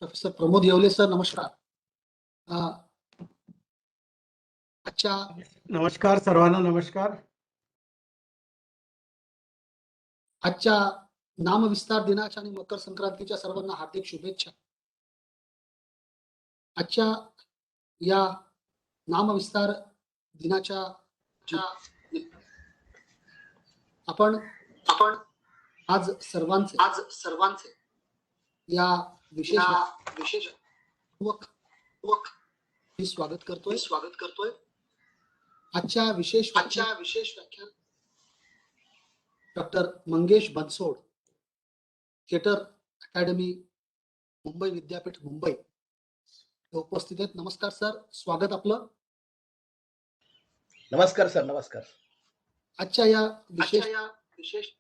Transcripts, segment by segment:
Professor Pramod Yewale sir, नमस्कार. अ, आजच्या नमस्कार सर्वांना. नमस्कार. आजच्या नामविस्तार दिनाच्या आणि मकर संक्रांतीच्या सर्वांना हार्दिक शुभेच्छा. आजच्या या नामविस्तार दिनाच्या आपण आपण आज सर्वांचे आज सर्वांचे या विशेष विशेष स्वागत करतोय. स्वागत करतोय. आजच्या विशेष व्याख्यान doctor Mangesh Bansod, theatre academy, Mumbai विद्यापीठ, मुंबई हे उपस्थित आहेत. नमस्कार सर, स्वागत आपलं. नमस्कार सर. नमस्कार. आजच्या या विशेष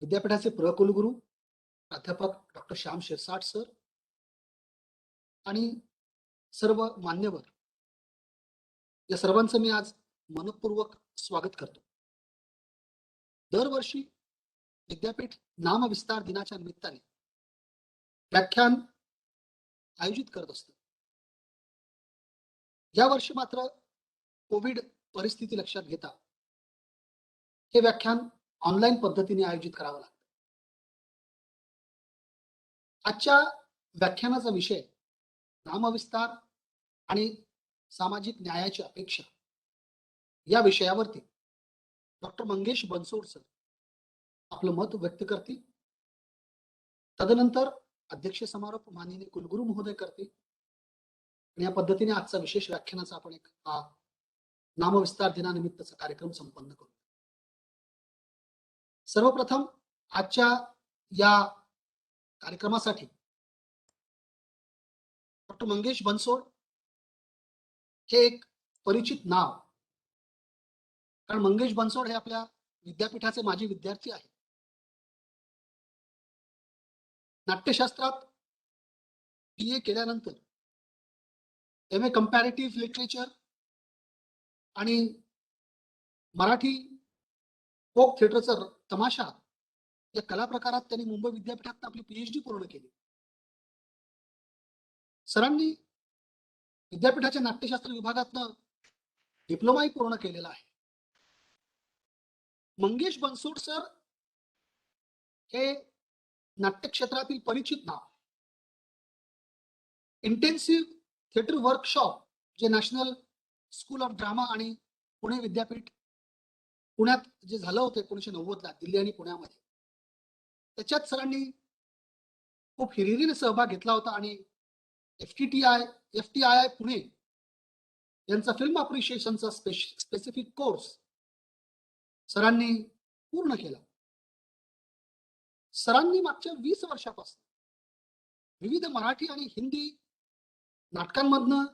विद्यापीठाचे प्रकुलगुरू प्राध्यापक डॉक्टर श्याम शिरसाट सर आणि सर्व मान्यवर, या सर्वांचं मी आज मनपूर्वक स्वागत करतो. दरवर्षी विद्यापीठ नामविस्तार दिनाच्या निमित्ताने व्याख्यान आयोजित करत असतो. या वर्षी मात्र कोविड परिस्थिती लक्षात घेता हे व्याख्यान ऑनलाईन पद्धतीने आयोजित करावं लागतं. आजच्या व्याख्यानाचा विषय नामविस्तार आणि सामाजिक न्यायाची अपेक्षा या विषयावरती डॉक्टर मंगेश बनसोड सर आपलं मत व्यक्त करतील. तदनंतर अध्यक्ष समारोप माननीय कुलगुरू महोदय करतील आणि या पद्धतीने आजचा विशेष व्याख्यानाचा आपण एक नामविस्तार दिनानिमित्तचा कार्यक्रम संपन्न करू. सर्वप्रथम आजच्या या कार्यक्रमासाठी डॉक्टर मंगेश बनसोड हे एक परिचित नाव, कारण मंगेश बनसोड हे आपल्या विद्यापीठाचे माजी विद्यार्थी आहेत. नाट्यशास्त्रात BA केल्यानंतर MA कंपॅरेटिव्ह लिटरेचर आणि मराठी फोक थिएटरचा तमाशा या कला प्रकारात त्यांनी मुंबई विद्यापीठात आपली PhD पूर्ण केली. सरांनी विद्यापीठाच्या नाट्यशास्त्र विभागातनं डिप्लोमाही पूर्ण केलेला आहे. मंगेश बनसोड सर हे नाट्य क्षेत्रातील परिचित नाव. इंटेन्सिव्ह थिएटर वर्कशॉप जे नॅशनल स्कूल ऑफ ड्रामा आणि पुणे विद्यापीठ पुण्यात जे झालं होतं 1990ला दिल्ली आणि पुण्यामध्ये, त्याच्यात सरांनी खूप हिरिरीने सहभाग घेतला होता आणि FTII पुणे यांचा फिल्म अप्रिशिएशनचा स्पेसिफिक कोर्स सरांनी पूर्ण केला. सरांनी मागच्या 20 वर्षापासून विविध मराठी आणि हिंदी नाटकांमधनं,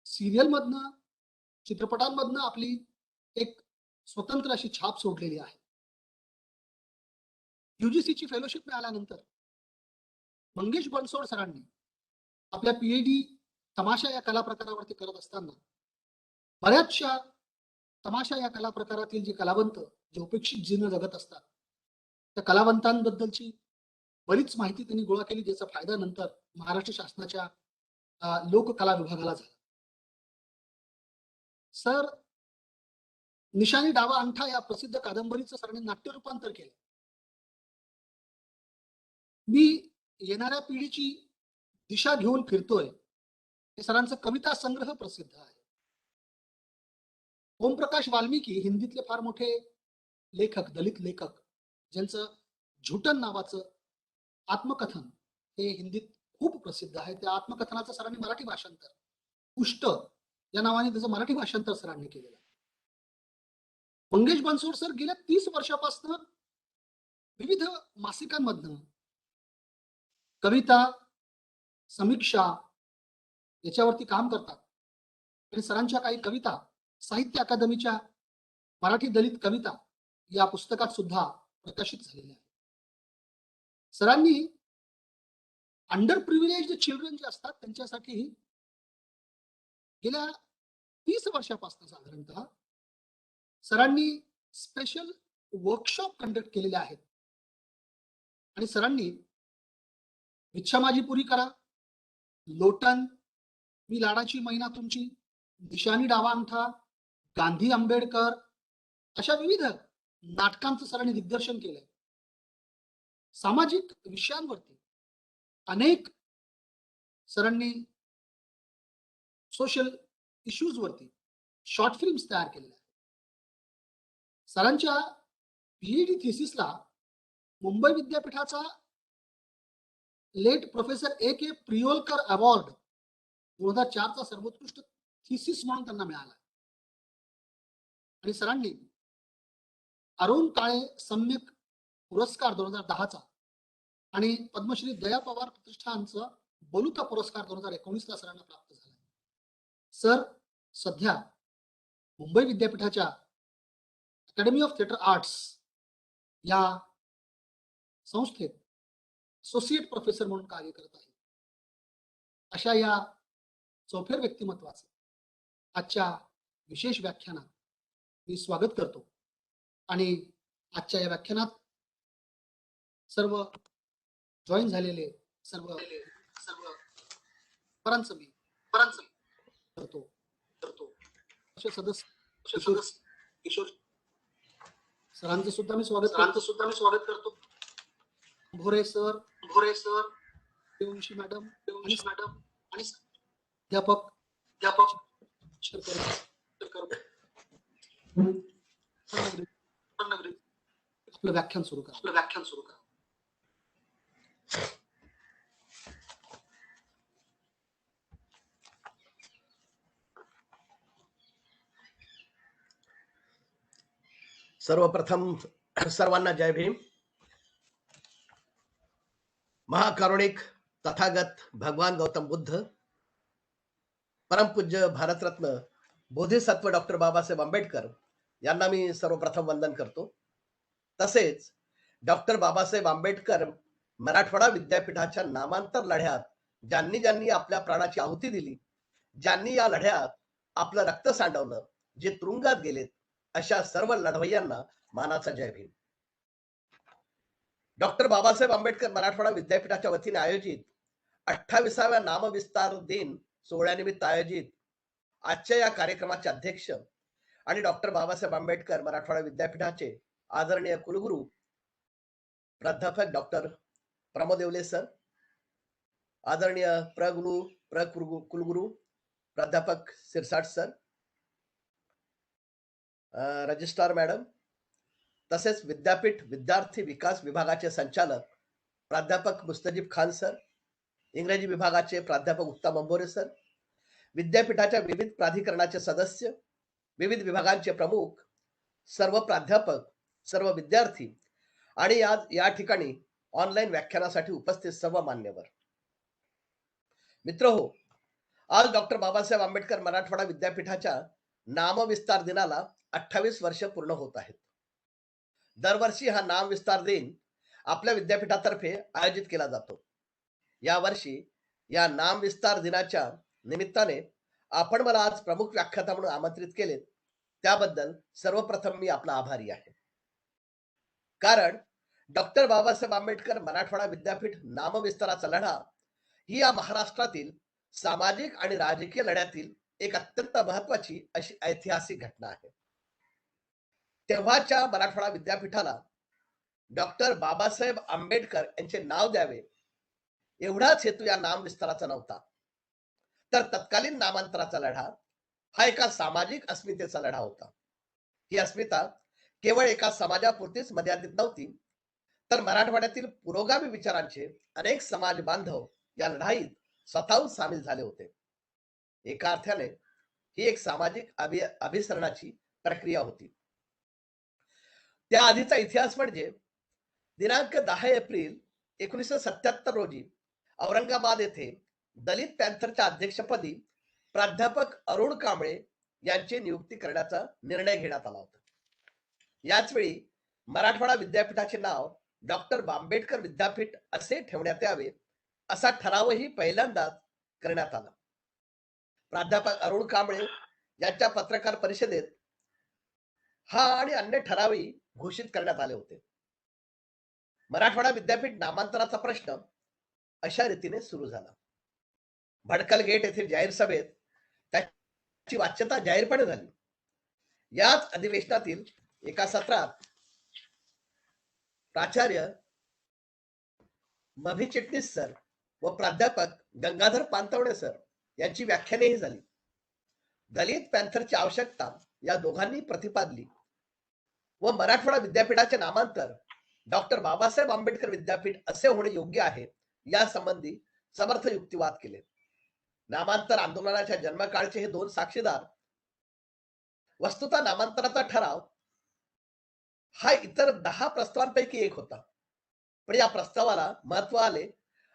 सिरियलमधनं, चित्रपटांमधनं आपली एक स्वतंत्र अशी छाप सोडलेली आहे. UGC ची फेलोशिप मिळाल्यानंतर मंगेश बनसोड सरांनी आपल्या PhD तमाशा या कला प्रकारावरती करत असताना बऱ्याचशा तमाशा या कला प्रकारातील जे कलावंत जे उपेक्षित जीवन जगत असतात त्या कलावंतांबद्दलची बरीच माहिती त्यांनी गोळा केली, ज्याचा फायदा नंतर महाराष्ट्र शासनाच्या लोककला विभागाला झाला. सर निशाणी डावा अंगठा या प्रसिद्ध कादंबरीचं सरांनी नाट्य रूपांतर केलं. मी येणाऱ्या पिढीची दिशा घेऊन फिरतोय हे सरांचा कविता संग्रह प्रसिद्ध आहे. ओमप्रकाश वाल्मिकी हिंदीतले फार मोठे लेखक, दलित लेखक, ज्यांचं झुटन नावाचं आत्मकथन हे हिंदीत खूप प्रसिद्ध आहे. त्या आत्मकथनाचं सरांनी मराठी भाषांतर, उष्ट या नावाने त्याचं मराठी भाषांतर सरांनी केलेलं आहे. मंगेश बनसोड सर गेल्या 30 वर्षापासून विविध मासिकांमधनं कविता, समीक्षा याच्यावरती काम करतात आणि सरांच्या काही कविता साहित्य अकादमीच्या मराठी दलित कविता या पुस्तकात सुद्धा प्रकाशित झालेल्या आहेत. सरांनी अंडर प्रिव्हिलेज्ड चिल्ड्रन जे असतात त्यांच्यासाठी गेल्या 30 वर्षापासून साधारणतः सरांनी स्पेशल वर्कशॉप कंडक्ट केलेले आहेत आणि सरांनी इच्छा माझी पुरी करा, लोटन, मी लाडाची मैना तुमची, निशाणी डावा अंगठा, गांधी आंबेडकर अशा विविध नाटकांचं सरांनी दिग्दर्शन केलंय. सामाजिक विषयांवरती अनेक सरांनी सोशल इश्यूज वरती शॉर्ट फिल्म्स तयार केलेल्या आहेत. सरांच्या पीएचडी थिसिसला मुंबई विद्यापीठाचा late professor A K Priolkar award 2004 चा सर्वोत्कृष्ट थिसिस म्हणून त्यांना मिळाला. आणि सरांनी अरुण काळे सम्यक पुरस्कार 2010 चा आणि पद्मश्री दया पवार प्रतिष्ठानचा बलुता पुरस्कार 2019 ला सरांना प्राप्त झाला. सर सध्या मुंबई विद्यापीठाच्या अकॅडमी ऑफ थिएटर आर्ट्स या संस्थेत असोसिएट प्रोफेसर म्हणून कार्य करत आहे. अशा या चौफेर व्यक्तिमत्वाचे आजच्या विशेष व्याख्यानात मी स्वागत करतो. आणि आजच्या या व्याख्यानात सर्व जॉईन झालेले सर्व परांचं मी करतो. असे सदस्य किशोर सरांचं सुद्धा मी स्वागत करतो. भोरे सर, देवंशी मॅडम आणि अध्यापक आपलं व्याख्यान सुरू करा. सर्वप्रथम सर्वांना जय भीम. महाकारुणिक तथागत भगवान गौतम बुद्ध, परमपूज्य भारतरत्न बोधिसत्व डॉक्टर बाबासाहेब आंबेडकर यांना मी सर्वप्रथम वंदन करतो. तसेच डॉक्टर बाबासाहेब आंबेडकर मराठवाडा विद्यापीठाच्या नामांतर लढ्यात ज्यांनी ज्यांनी आपल्या प्राणाची आहुती दिली, ज्यांनी या लढ्यात आपलं रक्त सांडवलं, जे तुरुंगात गेलेत, अशा सर्व लढवय्यांना मानाचा जय भीम. डॉक्टर बाबासाहेब आंबेडकर मराठवाडा विद्यापीठाच्या वतीने आयोजित 28व्या नामविस्तार दिन सोहळ्यानिमित्त आयोजित आजच्या या कार्यक्रमाचे अध्यक्ष आणि डॉक्टर बाबासाहेब आंबेडकर मराठवाडा विद्यापीठाचे आदरणीय कुलगुरू प्राध्यापक डॉक्टर प्रमोद येवले सर, आदरणीय कुलगुरू प्राध्यापक सिरसाट सर, रजिस्ट्रार मॅडम, तसेच विद्यापीठ विद्यार्थी विकास विभागाचे संचालक प्राध्यापक मुस्तजीब खान सर, इंग्रजी विभागाचे प्राध्यापक उत्तम अंबोरे सर, विद्यापीठाच्या विविध प्राधिकरणाचे सदस्य, विविध विभागांचे प्रमुख, सर्व प्राध्यापक, सर्व विद्यार्थी आणि आज या ठिकाणी ऑनलाईन व्याख्यानासाठी उपस्थित सर्व मान्यवर मित्रहो, आज डॉक्टर बाबासाहेब आंबेडकर मराठवाडा विद्यापीठाच्या नामविस्तार दिनाला 28 वर्ष पूर्ण होत आहेत. दरवर्षी हा नामविस्तार दिन आपल्या विद्यापीठातर्फे आयोजित केला जातो. यावर्षी या नामविस्तार दिनाच्या निमित्ताने आपण मला आज प्रमुख व्याख्याता म्हणून आमंत्रित केले, त्याबद्दल सर्वप्रथम मी आपला आभारी आहे. कारण डॉक्टर बाबासाहेब आंबेडकर मराठवाडा विद्यापीठ नामविस्ताराचा लढा ही या महाराष्ट्रातील सामाजिक आणि राजकीय लढ्यातील एक अत्यंत महत्वाची अशी ऐतिहासिक घटना आहे. तेव्हाच्या मराठवाडा विद्यापीठाला डॉक्टर बाबासाहेब आंबेडकर यांचे नाव द्यावे एवढाच हेतू या नाम विस्ताराचा नव्हता, तर तत्कालीन नामांतराचा लढा हा एका सामाजिक अस्मितेचा लढा होता. ही अस्मिता केवळ एका समाजापुरतीच मर्यादित नव्हती, तर मराठवाड्यातील पुरोगामी विचारांचे अनेक समाज बांधव या लढाईत स्वतःहून सामील झाले होते. एका अर्थाने ही एक सामाजिक अभिसरणाची प्रक्रिया होती. त्या आधीचा इतिहास म्हणजे दिनांक 10 एप्रिल 1977 रोजी औरंगाबाद येथे दलित पॅन्थरच्या अध्यक्षपदी प्राध्यापक अरुण कांबळे यांची नियुक्ती करण्याचा निर्णय घेण्यात आला होता. याच वेळी मराठवाडा विद्यापीठाचे नाव डॉक्टर आंबेडकर विद्यापीठ असे ठेवण्यात यावे असा ठरावही पहिल्यांदाच करण्यात आला. प्राध्यापक अरुण कांबळे यांच्या पत्रकार परिषदेत हा आणि अन्य ठरावही घोषित करण्यात आले होते. मराठवाडा विद्यापीठ नामांतराचा प्रश्न अशा रीतीने सुरू झाला. भडकल गेट येथील जाहीर सभेत त्याची वाच्यता जाहीरपणे झाली. याच अधिवेशनातील एका सत्रात प्राचार्य मभी चिटणीस सर व प्राध्यापक गंगाधर पानतावणे सर यांची व्याख्यानेही झाली. दलित पॅन्थरची आवश्यकता या दोघांनी प्रतिपादली व मराठवाडा विद्यापीठाचे नामांतर डॉक्टर बाबासाहेब आंबेडकर विद्यापीठ असे होणे योग्य आहे यासंबंधी समर्थ युक्तिवाद केले. नामांतर आंदोलनाच्या जन्मकाळचे हे दोन साक्षीदार. वस्तुतः नामांतराचा ठराव हा इतर 10 प्रस्तावांपैकी एक होता, पण या प्रस्तावाला महत्व आले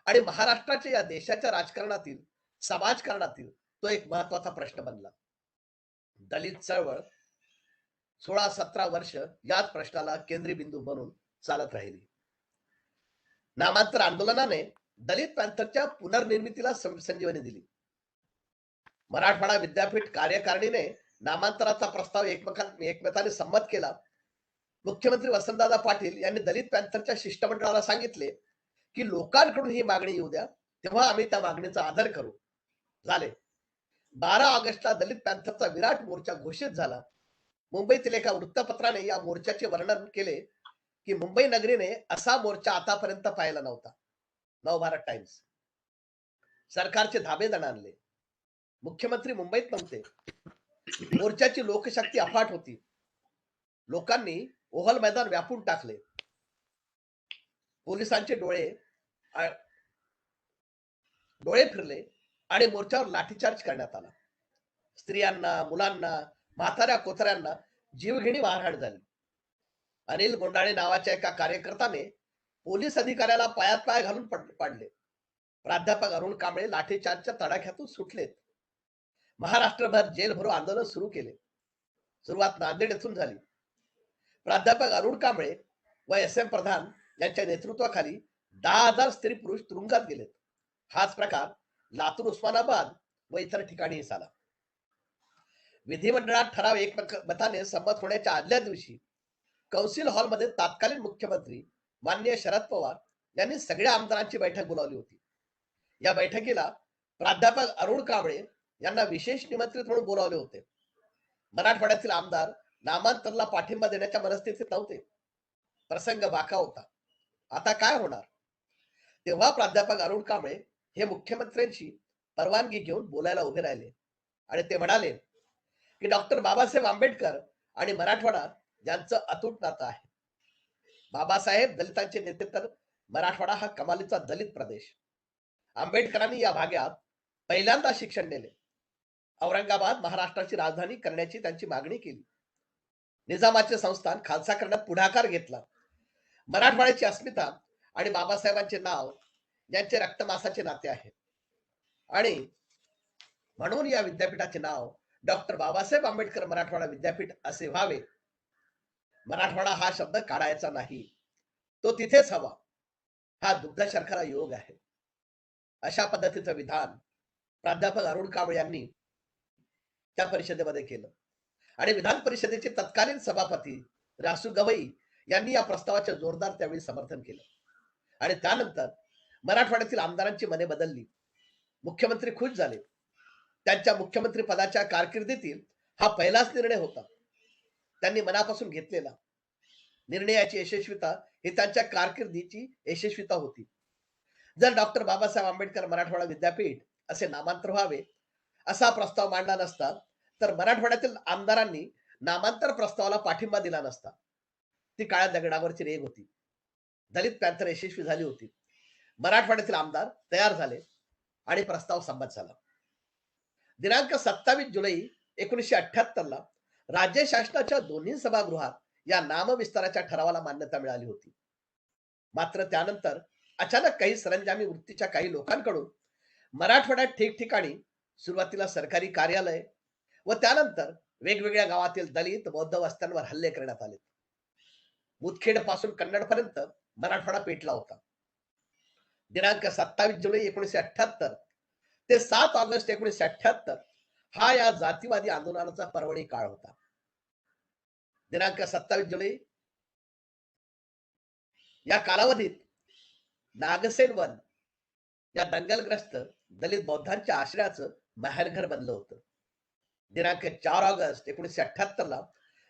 आणि महाराष्ट्राच्या या देशाच्या राजकारणातील समाजकारणातील तो एक महत्वाचा प्रश्न बनला. दलित चळवळ 16-17 वर्ष याच प्रश्नाला केंद्रीय बिंदू बनून चालत राहिली. नामांतर आंदोलनाने दलित पॅन्थरच्या पुनर्निर्मितीला संजीवनी दिली. मराठवाडा विद्यापीठ कार्यकारिणीने नामांतराचा प्रस्ताव एकमताने संमत केला. मुख्यमंत्री वसंतदादा पाटील यांनी दलित पॅन्थरच्या शिष्टमंडळाला सांगितले की लोकांकडून ही मागणी येऊ द्या, तेव्हा आम्ही त्या मागणीचा आदर करू. झाले. 12 ऑगस्टला दलित पॅन्थरचा विराट मोर्चा घोषित झाला. मुंबईतील एका वृत्तपत्राने या मोर्चाचे वर्णन केले की मुंबई नगरीने असा मोर्चा आतापर्यंत पाहिला नव्हता. नवभारत टाइम्स. सरकारचे धाबे आणले. मुख्यमंत्री मुंबईत नव्हते. मोर्चाची लोकशक्ती अफाट होती. लोकांनी ओहल मैदान व्यापून टाकले. पोलिसांचे डोळे फिरले आणि मोर्चावर लाठीचार्ज करण्यात आला. स्त्रियांना, मुलांना, म्हाताऱ्या कोथऱ्यांना जीवघेणी मारहाण झाली. अनिल गोंडाळे नावाच्या एका कार्यकर्त्याने पोलीस अधिकाऱ्याला पायात पाय घालून पाडले. प्राध्यापक अरुण कांबळे लाठीचार्जच्या तडाख्यातून सुटलेत. महाराष्ट्रभर जेल भरो आंदोलन सुरू केले. सुरुवात नांदेड येथून झाली. प्राध्यापक अरुण कांबळे व एस.एम. प्रधान यांच्या नेतृत्वाखाली 10,000 स्त्री पुरुष तुरुंगात गेलेत. हाच प्रकार लातूर, उस्मानाबाद व इतर ठिकाणी झाला. विधिमंडळात ठराव एकमताने संमत होण्याच्या आदल्या दिवशी कौन्सिल हॉलमध्ये तत्कालीन मुख्यमंत्री माननीय शरद पवार यांनी सगळ्या आमदारांची बैठक बोलावली होती. या बैठकीला प्राध्यापक अरुण कांबळे यांना विशेष निमंत्रित म्हणून बोलावले होते. मराठवाड्यातील आमदार नामांतराला पाठिंबा देण्याच्या मनस्थितीत नव्हते. प्रसंग बाका होता. आता काय होणार? तेव्हा प्राध्यापक अरुण कांबळे हे मुख्यमंत्र्यांची परवानगी घेऊन बोलायला उभे राहिले आणि ते म्हणाले की डॉक्टर बाबासाहेब आंबेडकर आणि मराठवाडा यांचं अतूट नातं आहे. बाबासाहेब दलितांचे नेते तर मराठवाडा हा कमालीचा दलित प्रदेश. आंबेडकरांनी या भागात पहिल्यांदा शिक्षण नेले. औरंगाबाद महाराष्ट्राची राजधानी करण्याची त्यांची मागणी केली. निजामाचे संस्थान खालसा करण्यात पुढाकार घेतला. मराठवाड्याची अस्मिता आणि बाबासाहेबांचे नाव यांचे रक्तमासाचे नाते आहे आणि म्हणून या विद्यापीठाचे नाव डॉक्टर बाबासाहेब आंबेडकर मराठवाडा विद्यापीठ असे व्हावे. मराठवाडा हा शब्द काढायचा नाही, तो तिथेच हवा. हा दुग्ध शर्करा योग आहे. अशा पद्धतीचं विधान प्राध्यापक अरुण कांबळे यांनी त्या परिषदेमध्ये केलं आणि विधान परिषदेचे तत्कालीन सभापती रासू गवई यांनी या प्रस्तावाचे जोरदार त्यावेळी समर्थन केलं आणि त्यानंतर मराठवाड्यातील आमदारांची मने बदलली. मुख्यमंत्री खुश झाले. त्यांच्या मुख्यमंत्री पदाच्या कारकिर्दीतील हा पहिलाच निर्णय होता. त्यांनी मनापासून घेतलेला निर्णयाची यशस्वीता ही त्यांच्या कारकिर्दीची यशस्वीता होती. जर डॉक्टर बाबासाहेब आंबेडकर मराठवाडा विद्यापीठ असे नामांतर व्हावे असा प्रस्ताव मांडला नसता तर मराठवाड्यातील आमदारांनी नामांतर प्रस्तावाला पाठिंबा दिला नसता. ती काळ्या दगडावरची रेघ होती. दलित पॅन्थर यशस्वी झाली होती. मराठवाड्यातील आमदार तयार झाले आणि प्रस्ताव संमत झाला. दिनांक 27 जुलै 1978 ला राज्य शासनाच्या दोन्ही सभागृहात या नामविस्ताराच्या ठरावाला मान्यता मिळाली होती. मात्र त्यानंतर अचानक काही सरंजामी वृत्तीच्या काही लोकांकडून मराठवाड्यात ठिकठिकाणी सुरुवातीला सरकारी कार्यालय व त्यानंतर वेगवेगळ्या गावातील दलित बौद्ध वस्त्यांवर हल्ले करण्यात आले. मुदखेड पासून कन्नड पर्यंत मराठवाडा पेटला होता. दिनांक 27 जुलै 1978 ते 7 ऑगस्ट 1978 हा या जातीवादी आंदोलनाचा पर्वणी काळ होता. दिनांक 27 जुलै या कालावधीत नागसेन वन या दंगलग्रस्त दलित बौद्धांच्या आश्रयाचं माहेरघर बनलं होतं. दिनांक 4 ऑगस्ट 1978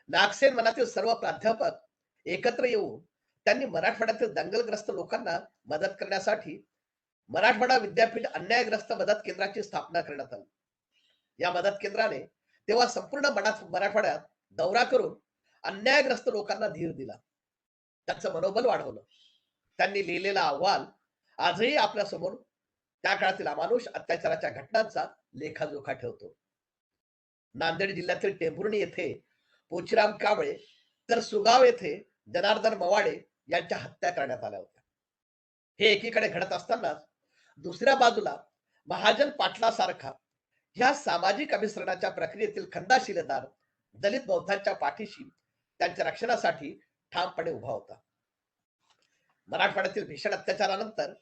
नागसेन मनातील सर्व प्राध्यापक एकत्र येऊन त्यांनी मराठवाड्यातील दंगलग्रस्त लोकांना मदत करण्यासाठी मराठवाडा विद्यापीठ अन्यायग्रस्त मदत केंद्राची स्थापना करण्यात आली. या मदत केंद्राने तेव्हा संपूर्ण मराठवाड्यात दौरा करून अन्यायग्रस्त लोकांना धीर दिला, त्यांचं मनोबल वाढवलं. त्यांनी लिहिलेला अहवाल आजही आपल्या समोर त्या काळातील अमानुष अत्याचाराच्या घटनांचा लेखाजोखा ठेवतो. नांदेड जिल्ह्यातील टेंभुर्णी येथे पोचीराम कांबळे तर सुगाव येथे जनार्दन मवाडे यांच्या हत्या करण्यात आल्या होत्या. हे एकीकडे घडत असतानाच दुसऱ्या बाजूला महाजन पाटलासारखा ह्या सामाजिक अभिसरणाच्या प्रक्रियेतील खंदाशिलेदार दलित बौद्धांच्या पाठीशी त्यांच्या रक्षणासाठी ठामपणे उभा होता. मराठवाड्यातील भीषण अत्याचारानंतर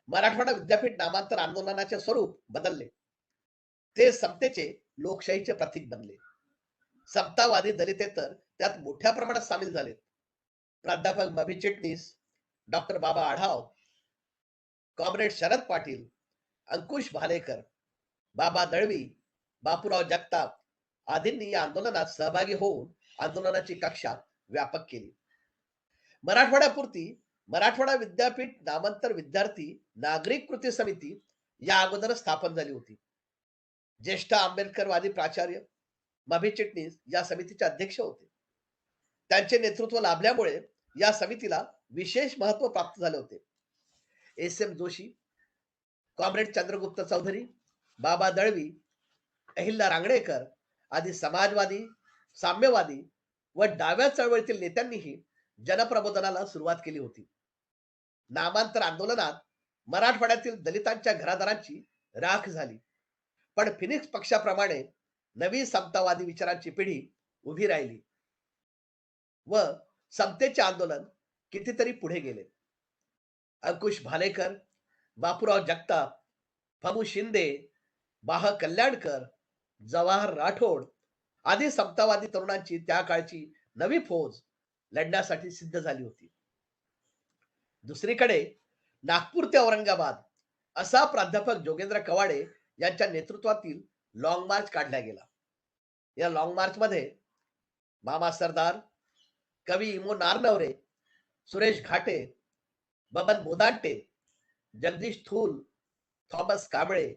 मराठवाडा विद्यापीठ नामांतर आंदोलनाचे स्वरूप बदलले. ते समतेचे लोकशाहीचे प्रतीक बनले. समतावादी दलितेतर त्यात मोठ्या प्रमाणात सामील झाले. प्राध्यापक मभी चिटणीस, डॉक्टर बाबा आढाव, कॉम्रेड शरद पाटील, अंकुश भालेकर, बाबा दळवी, बापूराव जगताप आदींनी या आंदोलनात सहभागी होऊन आंदोलनाची कक्षा व्यापक केली. मराठवाड्यापुरती मराठवाडा विद्यापीठ नामांतर विद्यार्थी नागरिक कृती समिती या अगोदर स्थापन झाली होती. ज्येष्ठ आंबेडकरवादी प्राचार्य मभी चिटणीस या समितीचे अध्यक्ष होते. त्यांचे नेतृत्व लाभल्यामुळे या समितीला विशेष महत्व प्राप्त झाले होते. एस.एम. जोशी, कॉम्रेड चंद्रगुप्त चौधरी, बाबा दळवी, अहिल्या रांगणेकर आदी समाजवादी, साम्यवादी व डाव्या चळवळीतील नेत्यांनीही जनप्रबोधनाला सुरुवात केली होती. नामांतर आंदोलनात मराठवाड्यातील दलितांच्या घरादारांची राख झाली. पण फिनिक्स पक्षाप्रमाणे नवी समतावादी विचारांची पिढी उभी राहिली व समतेचे आंदोलन कितीतरी पुढे गेले. अंकुश भालेकर, बापूराव जगताप, फमू शिंदे, बाह कल्याणकर, जवाहर राठोड आदी समतावादी तरुणांची त्या काळची नवी फौज लढण्यासाठी सिद्ध झाली होती. दुसरीकडे नागपूर ते औरंगाबाद असा प्राध्यापक जोगेंद्र कवाडे यांच्या नेतृत्वातील लॉंग मार्च काढला गेला. या लॉंग मार्च मध्ये मामा सरदार, कवी इमो नारनवरे, सुरेश घाटे, बबन मोदांटे, जगदीश थूल, थॉमस कांबळे,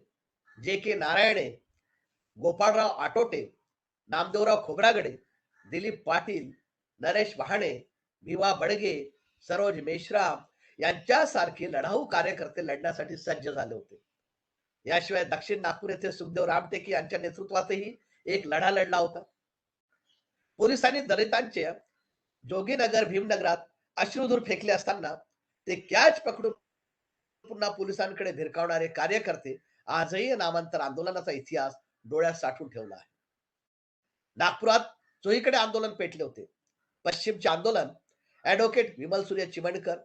जे के नारायणे, गोपाळराव आटोटे, नामदेवराव खोब्रागडे, दिलीप पाटील, नरेश वहाणे, भिवा बडगे, सरोज मेश्राम यांच्यासारखे लढाऊ कार्यकर्ते लढण्यासाठी सज्ज झाले होते. याशिवाय दक्षिण नागपूर येथे सुखदेव रामटेके यांच्या नेतृत्वातही एक लढा लढला होता. पोलिसांनी दलितांचे जोगीनगर भीमनगरात अश्रुधूर फेकले असताना ते कॅच पकडून पुन्हा पोलिसांकडे भिरकावणारे कार्यकर्ते आजही नामांतर आंदोलनाचा इतिहास डोळ्यात साठवून ठेवला आहे. नागपुरात चोहीकडे आंदोलन पेटले होते. पश्चिमचे आंदोलन ऍडव्होकेट विमल सूर्य चिमणकर,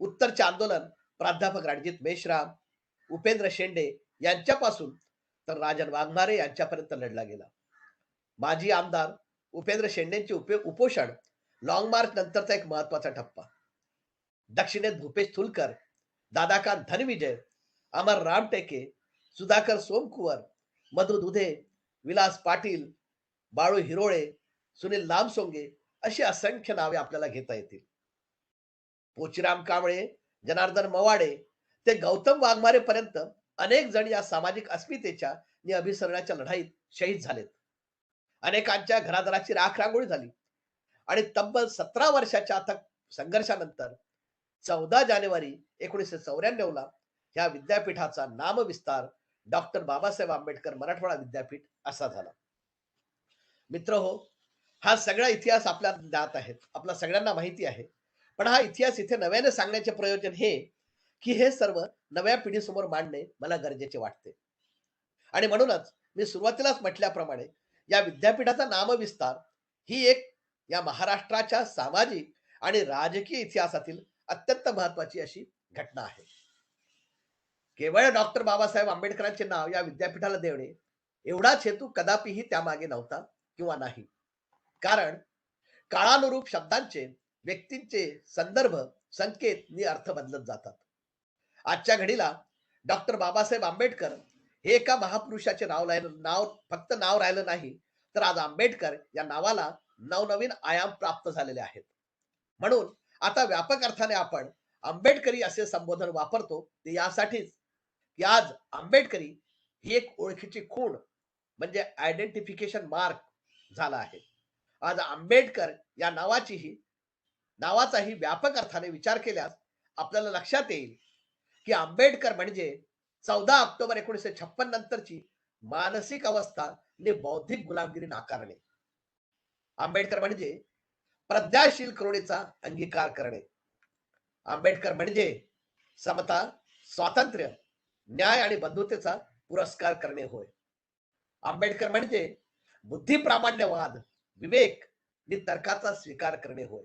उत्तरचे आंदोलन प्राध्यापक रणजित मेश्राम, उपेंद्र शेंडे यांच्यापासून तर राजन वाघमारे यांच्यापर्यंत लढला गेला. माजी आमदार उपेंद्र शेंडेंचे उपोषण लॉंग मार्च नंतरचा एक महत्वाचा टप्पा. दक्षिणेत भूपेश थुलकर, दादाकांत धनविजय, अमर रामटेके, सुधाकर सोमकुवर, मधु दुधे, विलास पाटील, बाळू हिरोळे, सुनील लामसोंगे अशी असंख्य नावे आपल्याला घेता येतील. पोचीराम कांबळे, जनार्दन मवाडे ते गौतम वाघमारे पर्यंत अनेक जण या सामाजिक अस्मितेच्या आणि अभिसरणाच्या लढाईत शहीद झालेत. अनेकांच्या घरादाराची राख रांगोळी झाली आणि तब्बल 17 वर्षाच्या अथक संघर्षानंतर 14 जानेवारी 1994 ह्या विद्यापीठाचा नामविस्तार डॉक्टर बाबासाहेब आंबेडकर मराठवाडा विद्यापीठ असा झाला. मित्र हो, हा सगळा इतिहास आपल्या ज्ञात आहे, आपला सगळ्यांना माहिती आहे. पण हा इतिहास इथे नव्याने सांगण्याचे प्रयोजन हे की हे सर्व नव्या पिढीसमोर मांडणे मला गरजेचे वाटते. आणि म्हणूनच मी सुरुवातीलाच म्हटल्याप्रमाणे या विद्यापीठाचा नामविस्तार ही एक या महाराष्ट्राच्या सामाजिक आणि राजकीय इतिहासातील अत्यंत महत्वाची अशी घटना आहे. केवळ डॉक्टर बाबासाहेब आंबेडकरांचे नाव या विद्यापीठाला देणे एवढाच हेतू कदापिही त्यामागे नव्हता किंवा नाही. कारण काळानुरूप शब्दांचे, व्यक्तींचे संदर्भ, संकेत नि अर्थ बदलत जातात. आजच्या घडीला डॉक्टर बाबासाहेब आंबेडकर हे एका महापुरुषाचे फक्त नाव राहिलं नाही, तर आज आंबेडकर या नावाला नवनवीन आयाम प्राप्त झालेले आहेत. म्हणून आता व्यापक अर्थाने आपण आंबेडकरी असे संबोधन वापरतो ते यासाठीच की आज आंबेडकरी ही एक ओळखीची खूण म्हणजे आयडेंटिफिकेशन मार्क झाला आहे. आज आंबेडकर या नावाचाही व्यापक अर्थाने विचार केल्यास आपल्याला लक्षात येईल की आंबेडकर म्हणजे 14 ऑक्टोबर 1956 नंतरची मानसिक अवस्था आणि बौद्धिक गुलामगिरी नाकारणे. आंबेडकर म्हणजे प्रज्ञाशील करुणेचा अंगीकार करणे. आंबेडकर म्हणजे समता, स्वातंत्र्य, न्याय आणि बंधुतेचा पुरस्कार करणे होय. आंबेडकर म्हणजे बुद्धिप्रामाण्यवाद, विवेक आणि तर्काचा स्वीकार करणे होय.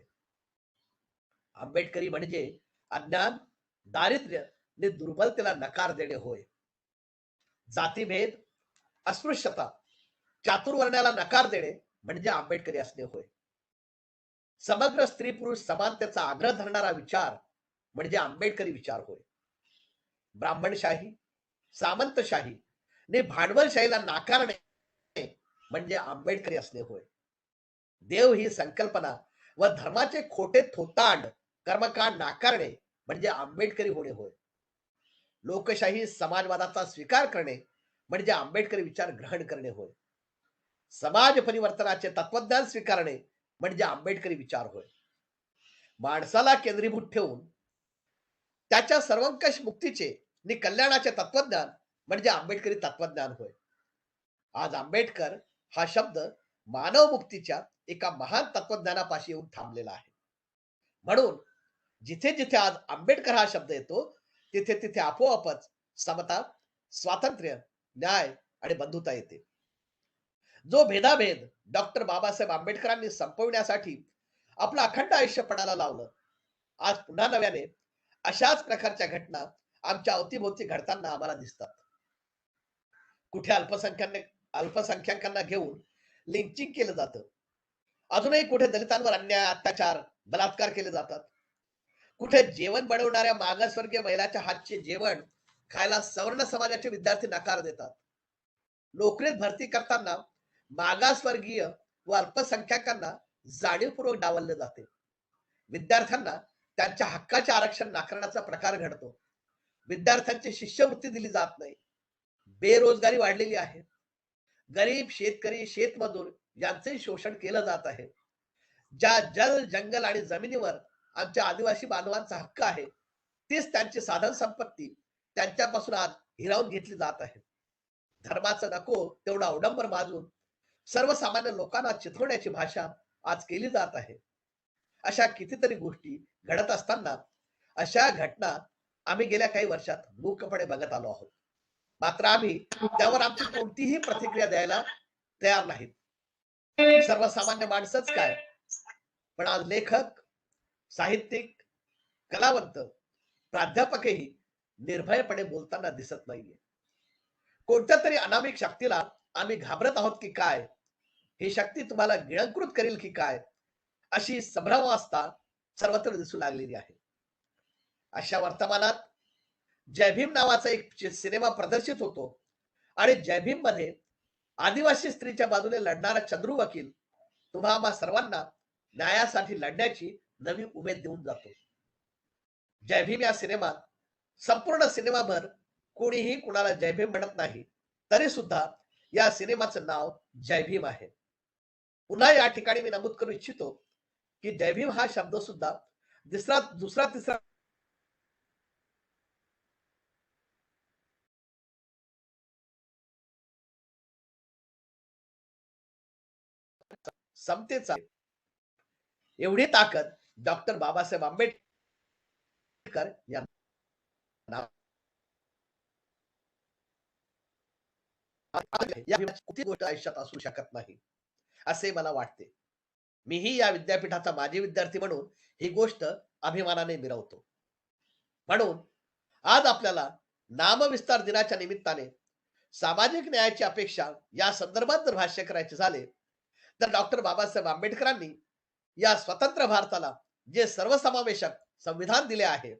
आंबेडकरी म्हणजे अज्ञान, दारिद्र्य आणि दुर्बलतेला नकार देणे होय. जातीभेद, अस्पृश्यता, चातुर्वर्ण्याला नकार देणे म्हणजे आंबेडकरी असणे होय. समग्र स्त्री पुरुष समानतेचा आग्रह धरणारा विचार म्हणजे आंबेडकरी विचार होय. ब्राह्मणशाही, सामंतशाही आणि भांडवलशाहीला नाकारणे म्हणजे आंबेडकरी असणे होय. देव ही संकल्पना व धर्माचे खोटे थोतांड कर्मकांड नाकारणे म्हणजे आंबेडकरी होणे होय. लोकशाही समाजवादाचा स्वीकार करणे म्हणजे आंबेडकरी विचार ग्रहण करणे होय. समाज परिवर्तनाचे तत्वज्ञान स्वीकारणे म्हणजे आंबेडकरी विचार होय. माणसाला केंद्रीभूत ठेवून त्याच्या सर्वंकष मुक्तीचे आणि कल्याणाचे तत्वज्ञान म्हणजे आंबेडकरी तत्वज्ञान होय. आज आंबेडकर हा शब्द मानव मुक्तीच्या एका महान तत्वज्ञानापाशी येऊन थांबलेला आहे. म्हणून जिथे जिथे आज आंबेडकर हा शब्द येतो तिथे तिथे आपोआपच समता, स्वातंत्र्य, न्याय आणि बंधुता येते. जो भेदाभेद डॉक्टर बाबासाहेब आंबेडकरांनी संपवण्यासाठी आपलं अखंड आयुष्य पणाला लावलं, आज पुन्हा नव्याने अशाच प्रकारच्या घटना आमच्या अवतीभोवती घडताना आम्हाला दिसतात. कुठे अल्पसंख्याकांना घेऊन लिंचिंग केलं जातं. अजूनही कुठे दलितांवर अन्याय, अत्याचार, बलात्कार केले जातात. कुठे जेवण बनवणाऱ्या मागासवर्गीय महिलाच्या हातचे जेवण खायला सवर्ण समाजाचे विद्यार्थी नकार देतात. नोकरीत भरती करताना मागासवर्गीय व अल्पसंख्याकांना जाणीवपूर्वक डावलले जाते. विद्यार्थ्यांना त्यांच्या हक्काचे आरक्षण नाकारण्याचा प्रकार घडतो. विद्यार्थ्यांची शिष्यवृत्ती दिली जात नाही. बेरोजगारी वाढलेली आहे. गरीब शेतकरी, शेतमजूर यांचे शोषण केलं जात आहे. ज्या जल, जंगल आणि जमिनीवर आमच्या आदिवासी बांधवांचा हक्क आहे, तीच त्यांची साधन संपत्ती त्यांच्यापासून आज हिरावून घेतली जात आहे. धर्माचं नको तेवढा अवडंबर माजून सर्वसामान्य लोकांना चिथवण्याची भाषा आज केली जात आहे. अशा कितीतरी गोष्टी घडत असताना अशा घटना आम्ही गेल्या काही वर्षात मूकपणे बघत आलो आहोत. मात्र आम्ही त्यावर आमची कोणतीही प्रतिक्रिया द्यायला तयार नाहीत. सर्वसामान्य माणसंच काय, पण आज लेखक, साहित्यिक, कलावंत, प्राध्यापकही निर्भयपणे बोलताना दिसत नाहीये. कोणत्या तरी अनामिक शक्तीला आम्ही घाबरत आहोत की काय, ही शक्ती तुम्हाला गिळंकृत करेल की काय, अशी संभ्रमावस्था सर्वत्र दिसू लागलेली आहे. अशा वर्तमानात जय भीम नावाचा एक सिनेमा प्रदर्शित होतो आणि जय भीम मध्ये आदिवासी स्त्रीच्या बाजूने लढणारा चंद्रू वकील तुम्हा आम्हा सर्वांना न्यायासाठी लढण्याची नवी उमेद देऊन जातो. जय भीम या सिनेमात संपूर्ण सिनेमाभर कोणीही कुणाला जय भीम म्हणत नाही, तरी सुद्धा या सिनेमाचं नाव जय भीम आहे. पुन्हा या ठिकाणी मी नमूद करू इच्छितो की जय भीम हा शब्द सुद्धा दुसरा तिसरा समतेचा एवढी ताकद डॉक्टर बाबासाहेब आंबेडकर यांना कुठली गोष्ट आयुष्यात असू शकत नाही असे मला वाटते. मीही या विद्यापीठाचा माजी विद्यार्थी म्हणून ही गोष्ट अभिमानाने मिरवतो. म्हणून आज आपल्याला नामविस्तार दिनाच्या निमित्ताने सामाजिक न्यायाची अपेक्षा या संदर्भात जर भाष्य करायचे झाले तर डॉक्टर बाबासाहेब आंबेडकरांनी या स्वतंत्र भारताला जे सर्वसमावेशक संविधान दिले आहे,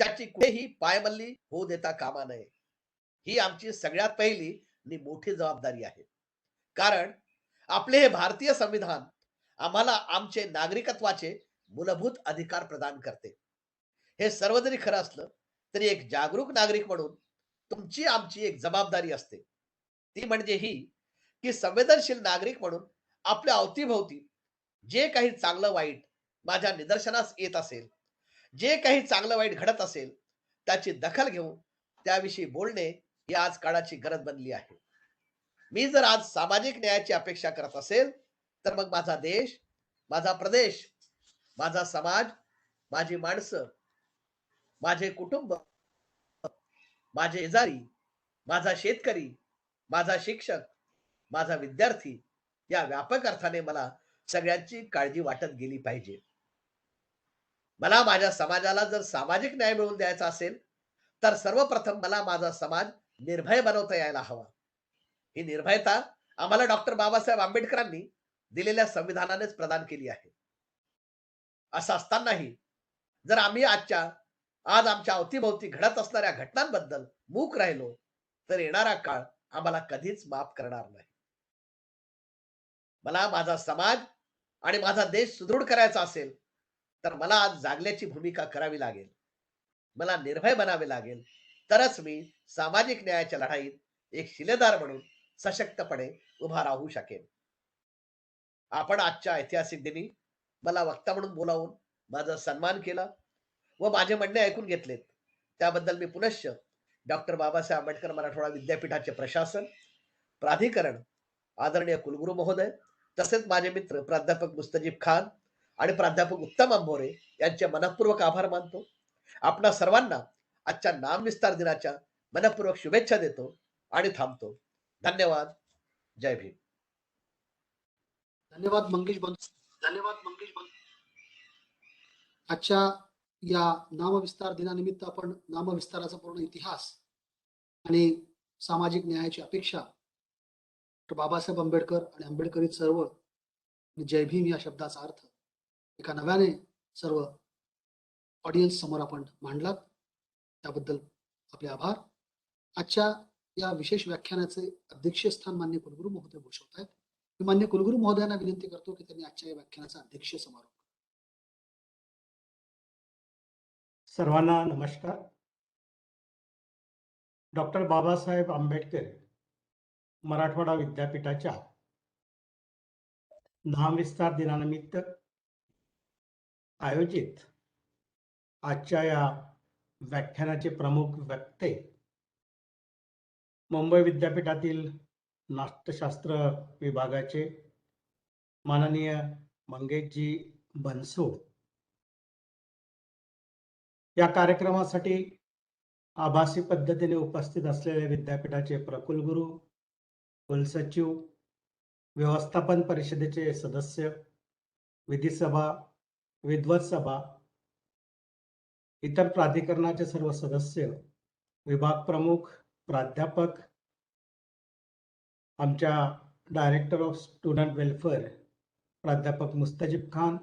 ज्याची कुठेही पायमल्ली होऊ देता कामा नये. ही आमची सगळ्यात पहिली आणि मोठी जबाबदारी आहे. कारण आपले हे भारतीय संविधान आम्हाला आमचे नागरिकत्वाचे मूलभूत अधिकार प्रदान करते. हे सर्व जरी खरं असलं तरी एक जागरूक नागरिक म्हणून तुमची आमची एक जबाबदारी असते. ती म्हणजे ही की संवेदनशील नागरिक म्हणून आपल्या अवतीभोवती जे काही चांगलं वाईट माझ्या निदर्शनास येत असेल, जे काही चांगलं वाईट घडत असेल, त्याची दखल घेऊन त्याविषयी बोलणे ही आज काळाची गरज बनली आहे. मी जर आज सामाजिक न्यायाची अपेक्षा करत असेल, तर मग माझा देश, माझा प्रदेश, माझा समाज, माझी माणसं, माझे कुटुंब, माझे शेजारी, माझा शेतकरी, माझा शिक्षक, माझा विद्यार्थी या व्यापक अर्थाने मला सगळ्यांची काळजी वाटत गेली पाहिजे. मला माझ्या समाजाला जर सामाजिक न्याय मिळवून द्यायचा असेल, तर सर्वप्रथम मला माझा समाज निर्भय बनवता यायला हवा. ही निर्भयता आम्हाला डॉक्टर बाबासाहेब आंबेडकरांनी दिलेल्या संविधानानेच प्रदान केली आहे. असं असतानाही जर आम्ही आज आमच्या अवतीभोवती घडत असणाऱ्या घटनांबद्दल मूक राहिलो, तर येणारा काळ आम्हाला कधीच माफ करणार नाही. मला माझा समाज आणि माझा देश सुदृढ करायचा असेल, तर मला आज जागल्याची भूमिका करावी लागेल. मला निर्भय बनावे लागेल. तरच मी सामाजिक न्यायाच्या लढाईत एक शिलेदार म्हणून सशक्तपणे उभा राहू शकेन. आपण आजच्या ऐतिहासिक दिनी मला वक्ता म्हणून बोलावून माझा सन्मान केला व माझे म्हणणे ऐकून घेतलेत. त्याबद्दल मी पुनश्च डॉक्टर बाबासाहेब आंबेडकर मराठवाडा विद्यापीठाचे प्रशासन, प्राधिकरण, आदरणीय कुलगुरू महोदय, तसेच माझे मित्र प्राध्यापक मुस्तजीब खान आणि प्राध्यापक उत्तम अंभोरे यांचे मनपूर्वक आभार मानतो. आपणा सर्वांना आजच्या नामविस्तार दिनाच्या मनपूर्वक शुभेच्छा देतो आणि थांबतो. धन्यवाद. जय भीम. धन्यवाद मंगेश बंधू. आजच्या या नामविस्तार दिनानिमित्त आपण नामविस्ताराचा पूर्ण इतिहास आणि सामाजिक न्यायाची अपेक्षा, डॉक्टर बाबासाहेब आंबेडकर आणि आंबेडकरी चळवळ आणि जय भीम या शब्दाचा अर्थ एका नव्याने सर्व ऑडियन्स समोर आपण मांडलात. त्याबद्दल आपले आभार. आजच्या या विशेष व्याख्यानाचे अध्यक्षस्थान मान्य कुलगुरू महोदय भूषवत आहेत. मी मान्य कुलगुरू महोदयांना विनंती करतो की त्यांनी आजच्या या व्याख्यानाचा अध्यक्ष समारोप. सर्वांना नमस्कार. डॉक्टर बाबासाहेब आंबेडकर मराठवाडा विद्यापीठाच्या नामविस्तार दिनानिमित्त आयोजित आजच्या या व्याख्यानाचे प्रमुख वक्ते मुंबई विद्यापीठातील नाट्यशास्त्र विभागाचे माननीय मंगेशजी बनसोड. या कार्यक्रमासाठी आभासी पद्धतीने उपस्थित असलेले विद्यापीठाचे प्रकुलगुरू, कुलसचिव, व्यवस्थापन परिषदेचे सदस्य, विधिसभा, विद्वत सभा, इतर प्राधिकरणाचे सर्व सदस्य, विभाग प्रमुख, प्राध्यापक, आमच्या डायरेक्टर ऑफ स्टुडंट वेलफेअर प्राध्यापक मुस्तजीब खान,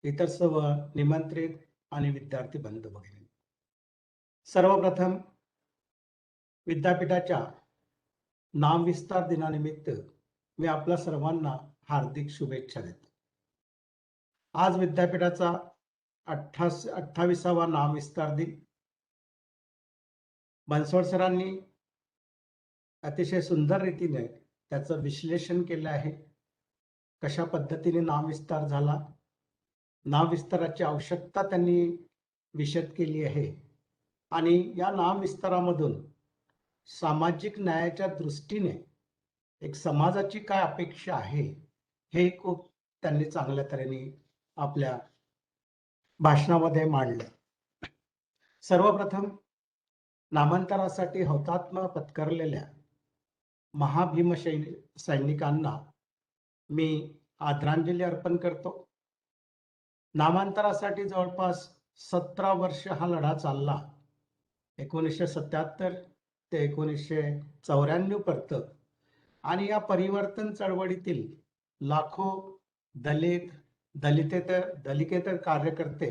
इतर सर्व निमंत्रित आणि विद्यार्थी बंधू भगिनी, सर्वप्रथम विद्यापीठाच्या नामविस्तार दिनानिमित्त मी आपल्या सर्वांना हार्दिक शुभेच्छा देतो. आज विद्यापीठाचा 28वा नामविस्तार दिन. बनसोड सरांनी अतिशय सुंदर रीतीने त्याचं विश्लेषण केलं आहे. कशा पद्धतीने नामविस्तार झाला, नामविस्ताराची आवश्यकता त्यांनी विशद केली आहे आणि या नामविस्तारामधून सामाजिक न्यायाच्या दृष्टीने एक समाजाची काय अपेक्षा आहे हे खूप त्यांनी चांगल्या तऱ्हेने आपल्या भाषणामध्ये मांडलं. सर्वप्रथम नामांतरासाठी हौतात्म्य पत्करलेल्या महाभीम सैनिकांना मी आदरांजली अर्पण करतो. नामांतरासाठी जवळपास 17 वर्ष हा लढा चालला. 1977 ते 1994 पर्यंत. आणि या परिवर्तन चळवळीतील लाखो दलित, दलितेतर कार्यकर्ते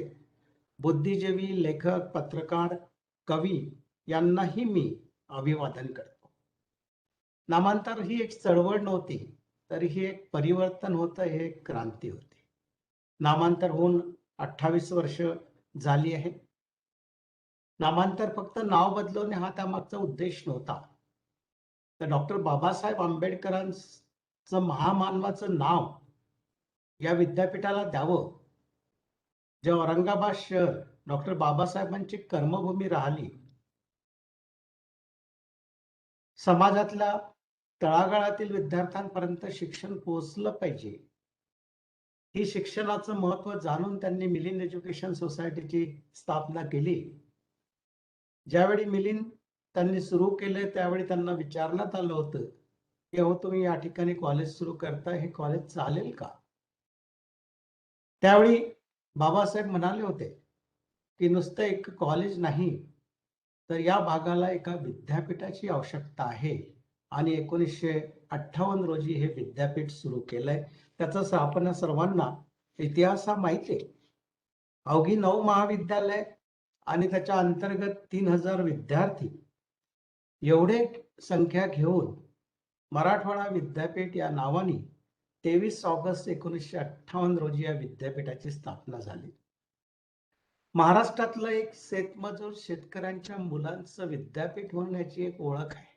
बुद्धिजीवी, लेखक, पत्रकार, कवी यांनाही मी अभिवादन करतो. नामांतर ही एक चळवळ नव्हती, तर ही एक परिवर्तन होतं, हे एक क्रांती होती. नामांतर होऊन 28 वर्ष झाली आहे. नामांतर फक्त नाव बदलवणे हा त्यामागचा उद्देश नव्हता. तर डॉक्टर बाबासाहेब आंबेडकरांचं महामानवाचं नाव या विद्यापीठाला द्यावं. जे औरंगाबाद शहर डॉक्टर बाबासाहेबांची कर्मभूमी राहिली, समाजातल्या तळागाळातील विद्यार्थ्यांपर्यंत शिक्षण पोहोचलं पाहिजे, ही शिक्षणाचं महत्व जाणून त्यांनी मिलिंद एज्युकेशन सोसायटीची स्थापना केली. ज्यावेळी मिलिंद त्यांनी सुरू केलं त्यावेळी त्यांना विचारण्यात आलं होतं की अहो, तुम्ही या ठिकाणी कॉलेज सुरू करताय, हे कॉलेज चालेल का? त्यावेळी बाबासाहेब म्हणाले होते की नुसतं एक कॉलेज नाही, तर या भागाला एका विद्यापीठाची आवश्यकता आहे. आणि 1958 रोजी हे विद्यापीठ सुरू केलंय. त्याचा आपण सर्वांना इतिहास हा माहिती आहे. अवघी 9 महाविद्यालय आणि त्याच्या अंतर्गत 3000 विद्यार्थी एवढे संख्या घेऊन मराठवाडा विद्यापीठ या नावाने 23 ऑगस्ट 1958 रोजी या विद्यापीठाची स्थापना झाली. महाराष्ट्रातलं एक शेतमजूर शेतकऱ्यांच्या मुलांचं विद्यापीठ होण्याची एक ओळख आहे.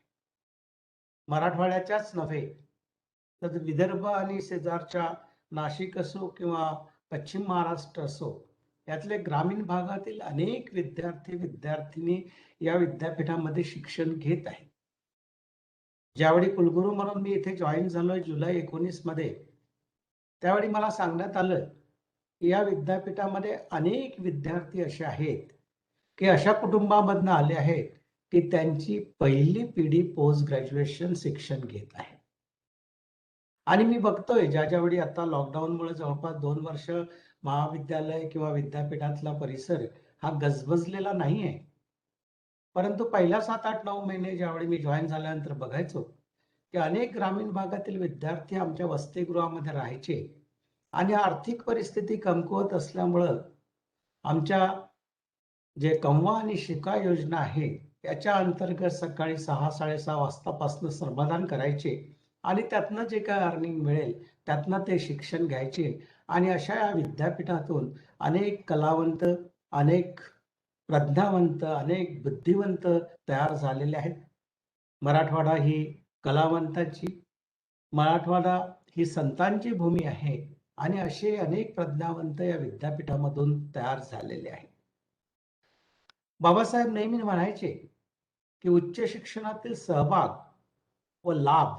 मराठवाड्याच्याच नव्हे तर विदर्भ आणि शेजारच्या नाशिक असो किंवा पश्चिम महाराष्ट्र असो, यातले ग्रामीण भागातील अनेक विद्यार्थी विद्यार्थिनी या विद्यापीठामध्ये शिक्षण घेत आहेत. ज्यावेळी कुलगुरू म्हणून मी इथे जॉईन झालोय जुलै 19 मध्ये, त्यावेळी मला सांगण्यात आलं की या विद्यापीठामध्ये अनेक विद्यार्थी असे आहेत की अशा कुटुंबामधनं आले आहेत की त्यांची पहिली पिढी पोस्ट ग्रॅज्युएशन शिक्षण घेत आहे. आणि मी बघतोय ज्यावेळी आता लॉकडाऊनमुळे जवळपास 2 वर्ष महाविद्यालय किंवा विद्यापीठातला परिसर हा गजबजलेला नाही आहे, परंतु पहिल्या 7, 8, 9 महिने ज्यावेळी मी जॉईन झाल्यानंतर बघायचो की अनेक ग्रामीण भागातील विद्यार्थी आमच्या वसतिगृहामध्ये राहायचे आणि आर्थिक परिस्थिती कमकुवत असल्यामुळं आमच्या जे कमवा आणि शिका योजना आहे याच्या अंतर्गत सकाळी 6, 6:30 वाजतापासून श्रमदान करायचे आणि त्यातनं जे काय अर्निंग मिळेल त्यातनं ते शिक्षण घ्यायचे. आणि अशा या विद्यापीठातून अनेक कलावंत, अनेक प्रज्ञावंत, अनेक बुद्धिवंत तयार झालेले आहेत. मराठवाडा ही कलावंताची, मराठवाडा ही संतांची भूमी आहे आणि असे अनेक प्रज्ञावंत या विद्यापीठामधून तयार झालेले आहेत. बाबासाहेब नेहमी म्हणायचे की उच्च शिक्षणातील सहभाग व लाभ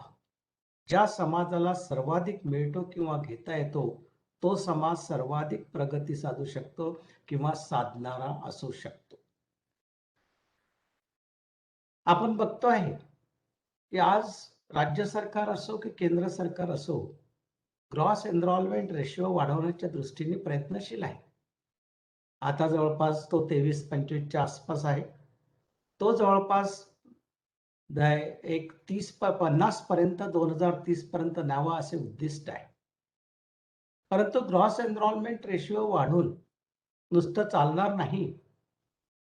ज्या समाजाला सर्वाधिक मिळतो किंवा घेता येतो, तो समाज सर्वाधिक प्रगती साधू शकतो किंवा साधणारा असू शकतो. आपण बघतो आहे की आज राज्य सरकार असो की केंद्र सरकार असो, ग्रॉस एनरोलमेंट रेशिओ वाढवण्याच्या दृष्टीने प्रयत्नशील आहे. आता जवळपास तो 23-25च्या आसपास आहे. तो जवळपास एक 50 पर्यंत 2030 पर्यंत न्यावा असे उद्दिष्ट आहे. परंतु ग्रॉस एनरोलमेंट रेशिओ वाढून नुसतं चालणार नाही,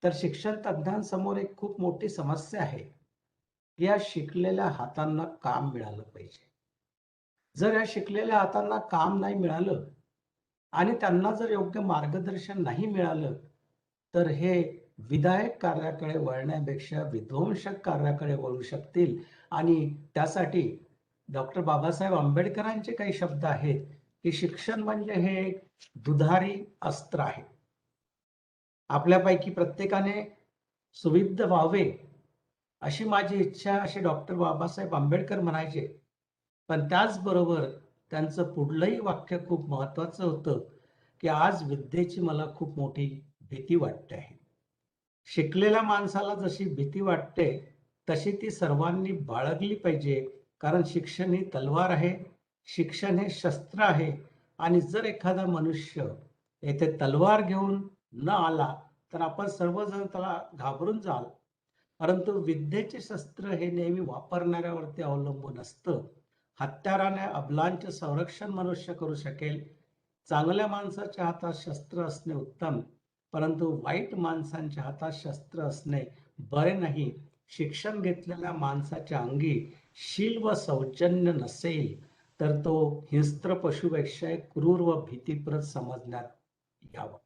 तर शिक्षण तज्ञांसमोर एक खूप मोठी समस्या आहे. या शिकलेल्या हातांना काम मिळालं पाहिजे. जर या शिकलेल्या हातांना काम नाही मिळालं आणि त्यांना जर योग्य मार्गदर्शन नाही मिळालं, तर हे विधायक कार्याकडे वळण्यापेक्षा विध्वंसक कार्याकडे वळू शकतील. आणि त्यासाठी डॉक्टर बाबासाहेब आंबेडकरांचे काही शब्द आहेत की शिक्षण म्हणजे हे एक दुधारी अस्त्र आहे. आपल्यापैकी प्रत्येकाने सुविद्य व्हावे अशी माझी इच्छा, असे डॉक्टर बाबासाहेब आंबेडकर म्हणायचे. पण त्याचबरोबर त्यांचं पुढलंही वाक्य खूप महत्वाचं होतं की आज विद्येची मला खूप मोठी भीती वाटते आहे. शिकलेल्या माणसाला जशी भीती वाटते तशी ती सर्वांनी बाळगली पाहिजे, कारण शिक्षण ही तलवार आहे, शिक्षण हे शस्त्र आहे. आणि जर एखादा मनुष्य येथे तलवार घेऊन न आला तर आपण सर्वजण त्याला घाबरून जाल, परंतु विद्येचे शस्त्र हे नेहमी वापरणाऱ्यावरती अवलंबून असतं. हत्याराने अबलांचे संरक्षण मनुष्य करू शकेल. चांगल्या माणसाच्या हातात शस्त्र असणे उत्तम, परंतु वाईट माणसांच्या हातात शस्त्र असणे बरे नाही. शिक्षण घेतलेल्या माणसाच्या अंगी शील व सौजन्य नसेल तर तो हिंस्त्र पशुपेक्षा क्रूर व भीतीप्रद समजण्यात यावा.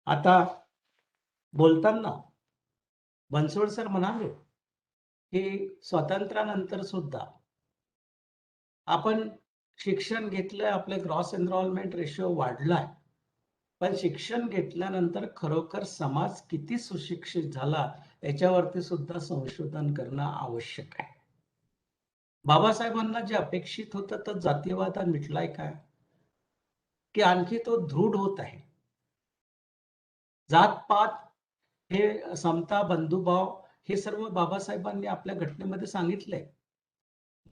आता बोलताना बनसोड सर म्हणाले की स्वातंत्र्यानंतर सुद्धा आपण शिक्षण घेतलंय, आपले ग्रॉस एनरोलमेंट रेशो वाढलाय, पण शिक्षण घेतल्यानंतर खरोखर समाज किती सुशिक्षित झाला याच्यावरती सुद्धा संशोधन करणं आवश्यक आहे. बाबासाहेबांना जे अपेक्षित होतं तर जातीयवाद मिटलाय काय, की आणखी तो दृढ होत आहे. जातपात हे समता, बंधुभाव हे सर्व बाबासाहेबांनी आपल्या घटनेमध्ये सांगितलंय.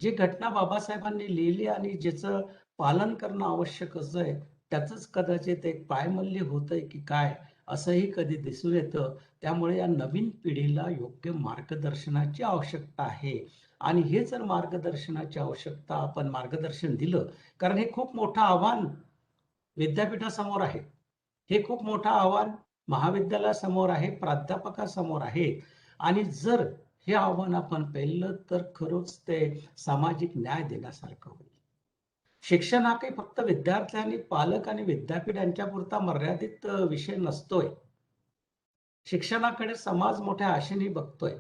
जी घटना बाबासाहेबांनी लिहिली आणि ज्याचं पालन करणं आवश्यक असंय त्याच कदाचित एक पायमल्ली होतंय की काय असंही कधी दिसून येतं. त्यामुळे या नवीन पिढीला योग्य मार्गदर्शनाची आवश्यकता आहे. आणि हे जर मार्गदर्शनाची आवश्यकता आपण मार्गदर्शन दिलं, कारण हे खूप मोठं आव्हान विद्यापीठासमोर आहे, हे खूप मोठं आव्हान महाविद्यालयासमोर आहे, प्राध्यापकासमोर आहे. आणि जर हे आव्हान आपण पेललं तर खरंच ते सामाजिक न्याय देण्यासारखं होईल. शिक्षण हा काही फक्त विद्यार्थी, पालक आणि विद्यापीठ यांच्यापुरता मर्यादित विषय नसतोय. शिक्षणाकडे समाज मोठ्या आशेने बघतोय.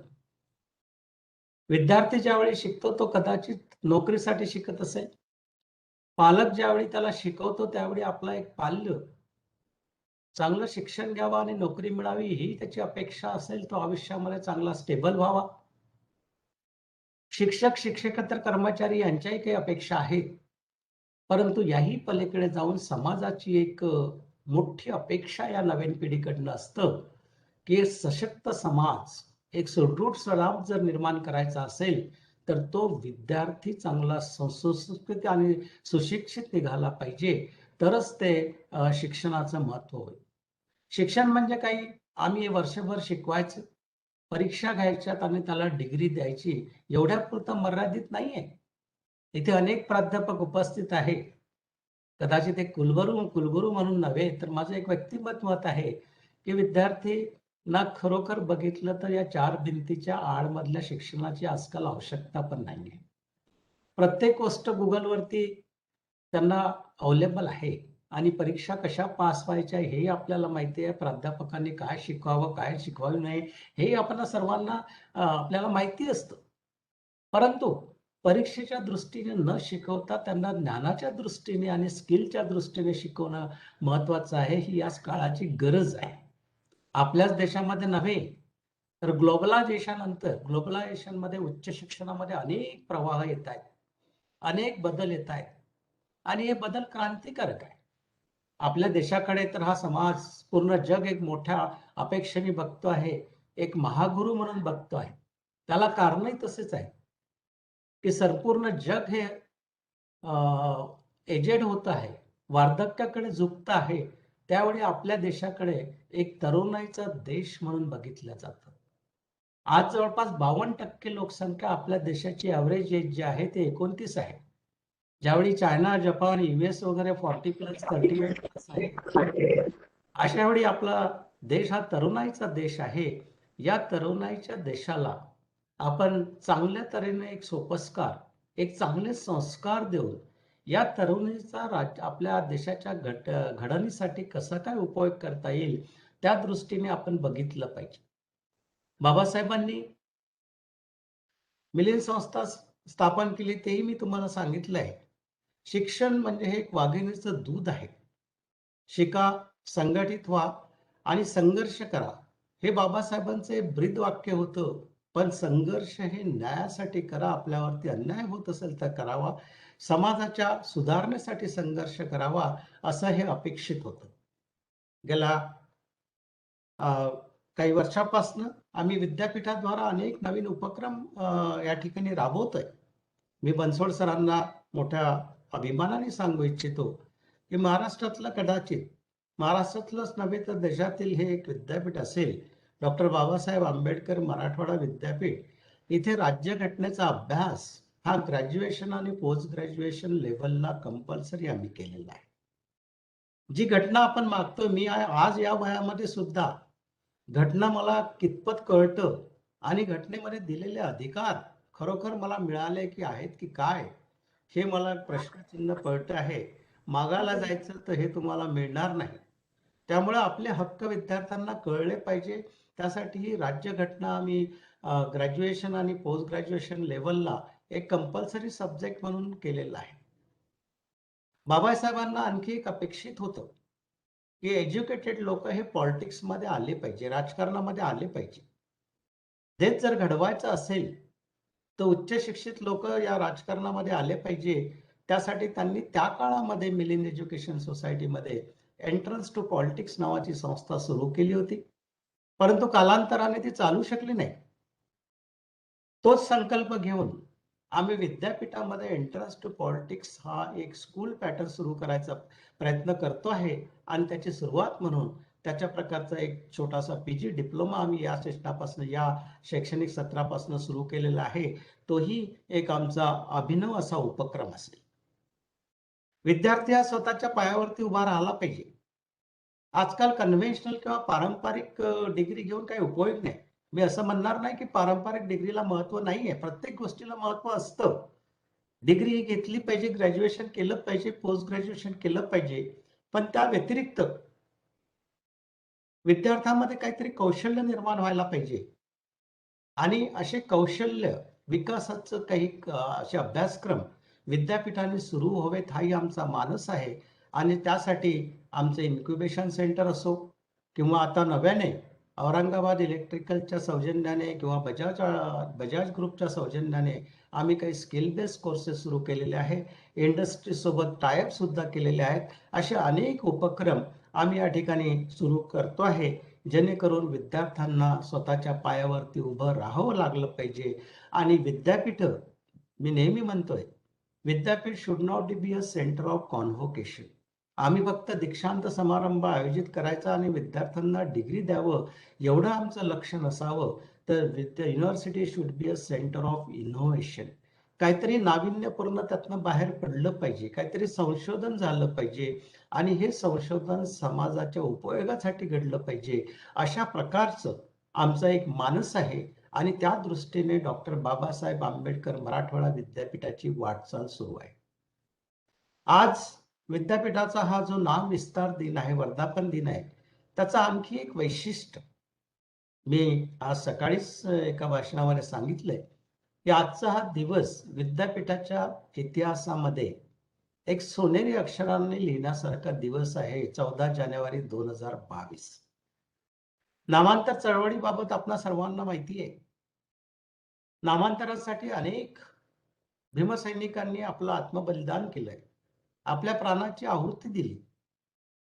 विद्यार्थी ज्यावेळी शिकतो तो कदाचित नोकरीसाठी शिकत असेल. पालक ज्यावेळी त्याला शिकवतो त्यावेळी आपला एक पाल्य चांगलं शिक्षण घ्यावं आणि नोकरी मिळावी ही त्याची अपेक्षा असेल. तो आयुष्यामध्ये चांगला स्टेबल व्हावा. शिक्षक, शिक्षकेतर कर्मचारी यांच्याही काही अपेक्षा आहेत, परंतु याही पलीकडे जाऊन समाजाची एक मोठी अपेक्षा या नवीन पिढीकडनं असतं की एक सशक्त समाज, एक सुदृढ समाज जर निर्माण करायचा असेल तर तो विद्यार्थी चांगला सुशिक्षित आणि सुशिक्षित निघाला पाहिजे, तरच ते शिक्षणाचं महत्व होईल. शिक्षण म्हणजे काही आम्ही वर्षभर शिकवायचं, परीक्षा घ्यायच्यात आणि त्याला डिग्री द्यायची एवढ्यापुरतं मर्यादित नाहीये. इथे अनेक प्राध्यापक उपस्थित आहे. कदाचित एक कुलगुरू म्हणून नव्हे तर माझं एक व्यक्तिगत मत आहे की विद्यार्थी ना खरोखर बघितलं तर या चार भिंतीच्या आडमधल्या शिक्षणाची आजकाल आवश्यकता पण नाहीये. प्रत्येक गोष्ट गुगलवरती त्यांना अवेलेबल आहे आणि परीक्षा कशा पास व्हायच्या हेही आपल्याला माहिती आहे. प्राध्यापकांनी काय शिकवावं, काय शिकवावं नाही हेही आपल्याला सर्वांना आपल्याला माहिती असतं. परंतु परीक्षेच्या दृष्टीने न शिकवता त्यांना ज्ञानाच्या दृष्टीने आणि स्किलच्या दृष्टीने शिकवणं महत्वाचं आहे. ही याच काळाची गरज आहे. आपल्याच देशामध्ये नव्हे तर ग्लोबलायझेशनमध्ये उच्च शिक्षणामध्ये अनेक प्रवाह येत आहेत, अनेक बदल येत आहेत आणि हे बदल क्रांतिकारक आहे. आपल्या देशाकडे तर हा समाज, पूर्ण जग एक मोठ्या अपेक्षेने बघतो आहे, एक महागुरु म्हणून बघतो आहे. त्याला कारणही तसेच आहे की संपूर्ण जग हे एजेड होत आहे, वार्धक्याकडे झुकत आहे. त्यावेळी आपल्या देशाकडे एक तरुणाईचा देश म्हणून बघितलं जातं. आज जवळपास 52% लोकसंख्या आपल्या देशाची ॲव्हरेज एज जी आहे ते 29 आहे. ज्यावेळी चायना, जपान, US वगैरे 40+, 38+ आहे. अशा वेळी आपला देश हा तरुणाईचा देश आहे. या तरुणाईच्या देशाला आपण चांगल्या तऱ्हेने एक सोपस्कार, एक चांगले संस्कार देऊन या तरुणीचा आपल्या देशाच्या घडणीसाठी कसा काय उपयोग करता येईल त्या दृष्टीने आपण बघितलं पाहिजे. बाबासाहेबांनी मिलिंद संस्था स्थापन केली, तेही मी तुम्हाला सांगितलं आहे. शिक्षण म्हणजे हे एक वाघिणीचं दूध आहे. शिका, संघटित व्हा आणि संघर्ष करा, हे बाबासाहेबांचे ब्रीद वाक्य होतं. पण संघर्ष हे न्यायासाठी करा, आपल्यावरती अन्याय होत असेल तर करावा, समाजाच्या सुधारणेसाठी संघर्ष करावा, असं हे अपेक्षित होतं. गेल्या काही वर्षापासून आम्ही विद्यापीठाद्वारा अनेक नवीन उपक्रम या ठिकाणी राबवतोय. मी बनसोड सरांना मोठ्या अभिमानाने सांगू इच्छितो की महाराष्ट्रातलंच नव्हे तर देशातील हे एक विद्यापीठ असेल, डॉक्टर बाबासाहेब आंबेडकर मराठवाडा विद्यापीठ. इथे राज्यघटनेचा अभ्यास हा ग्रॅज्युएशन आणि पोस्ट ग्रॅज्युएशन लेव्हलला कंपल्सरी आम्ही केलेला आहे. जी घटना आपण मागतोय, मी आज या वयामध्ये सुद्धा घटना मला कितपत कळतं आणि घटनेमध्ये दिलेले अधिकार खरोखर मला मिळाले की आहेत की काय, हे मला प्रश्नचिन्ह पडतं आहे. मागायला जायचं तर हे तुम्हाला मिळणार नाही. त्यामुळे आपले हक्क विद्यार्थ्यांना कळले पाहिजे. त्यासाठी ही राज्यघटना आम्ही ग्रॅज्युएशन आणि पोस्ट ग्रॅज्युएशन लेवलला एक कंपल्सरी सब्जेक्ट म्हणून केलेला आहे. बाबासाहेबांना आणखी एक अपेक्षित होतं की एज्युकेटेड लोक हे पॉलिटिक्समध्ये आले पाहिजे, राजकारणामध्ये आले पाहिजे. तेच जर घडवायचं असेल तर उच्च शिक्षित लोक या राजकारणामध्ये आले पाहिजे. त्यासाठी त्यांनी त्या काळामध्ये मिलिंद एज्युकेशन सोसायटीमध्ये एंट्रन्स टू पॉलिटिक्स नावाची संस्था सुरू केली होती, परंतु कालांतराने ती चालू शकली नाही. तोच संकल्प घेऊन आम्ही विद्यापीठामध्ये एंट्रन्स टू पॉलिटिक्स हा एक स्कूल पॅटर्न सुरू करायचा प्रयत्न करतो आहे आणि त्याची सुरुवात म्हणून त्याच्या प्रकारचा एक छोटासा पीजी डिप्लोमा आम्ही या सेशनापासून, या शैक्षणिक सत्रापासून सुरू केलेला आहे. तोही एक आमचा अभिनव असा उपक्रम असेल. विद्यार्थी हा स्वतःच्या पायावरती उभा राहिला पाहिजे. आजकाल कन्व्हेन्शनल किंवा पारंपरिक डिग्री घेऊन काही उपयोग नाही. मी असं म्हणणार नाही की पारंपरिक डिग्रीला महत्व नाहीये, प्रत्येक गोष्टीला महत्व असतं. डिग्री ही घेतली पाहिजे, ग्रॅज्युएशन केलं पाहिजे, पोस्ट ग्रॅज्युएशन केलं पाहिजे, पण त्या व्यतिरिक्त विद्यार्थ्यांमध्ये काहीतरी कौशल्य निर्माण व्हायला पाहिजे आणि असे कौशल्य विकासाचं काही असे अभ्यासक्रम विद्यापीठाने सुरू व्हावेत, हाही आमचा मानस आहे. आणि त्यासाठी आमचं इन्क्युबेशन सेंटर असो किंवा आता नव्याने औरंगाबाद इलेक्ट्रिकलच्या सौजन्याने किंवा बजाज ग्रुपच्या सौजन्याने आम्ही काही स्किल बेस्ड कोर्सेस सुरू केलेले आहे, इंडस्ट्रीसोबत टायअप सुद्धा केलेले आहेत. असे अनेक उपक्रम आम्ही या ठिकाणी सुरू करतो आहे, जेणेकरून विद्यार्थ्यांना स्वतःच्या पायावरती उभं राहावं लागलं पाहिजे. आणि विद्यापीठ, मी नेहमी म्हणतोय, विद्यापीठ should not be a centre of convocation. आम्ही फक्त दीक्षांत समारंभ आयोजित करायचा आणि विद्यार्थ्यांना डिग्री द्यावं एवढं आमचं लक्ष नसावं, तर university should be a centre of innovation. काहीतरी नाविन्यपूर्ण त्यातनं बाहेर पडलं पाहिजे, काहीतरी संशोधन झालं पाहिजे आणि हे संशोधन समाजाच्या उपयोगासाठी घडलं पाहिजे. अशा प्रकारचं आमचा एक मानस आहे आणि त्या दृष्टीने डॉक्टर बाबासाहेब आंबेडकर मराठवाडा विद्यापीठाची वाटचाल सुरू आहे. आज विद्यापीठाचा हा जो नाम विस्तार दिन आहे, वर्धापन दिन आहे, त्याचा आणखी एक वैशिष्ट्य मी आज सकाळीच एका भाषणामध्ये सांगितलंय की आजचा हा दिवस विद्यापीठाच्या इतिहासामध्ये एक सोनेरी अक्षरांनी लिहिण्यासारखा दिवस आहे. 14 जानेवारी 2022. नामांतर चळवळीबाबत आपणा सर्वांना माहिती आहे. नामांतरासाठी अनेक भीमसैनिकांनी आपलं आत्मबलिदान केलंय, आपल्या प्राणाची आहुती दिली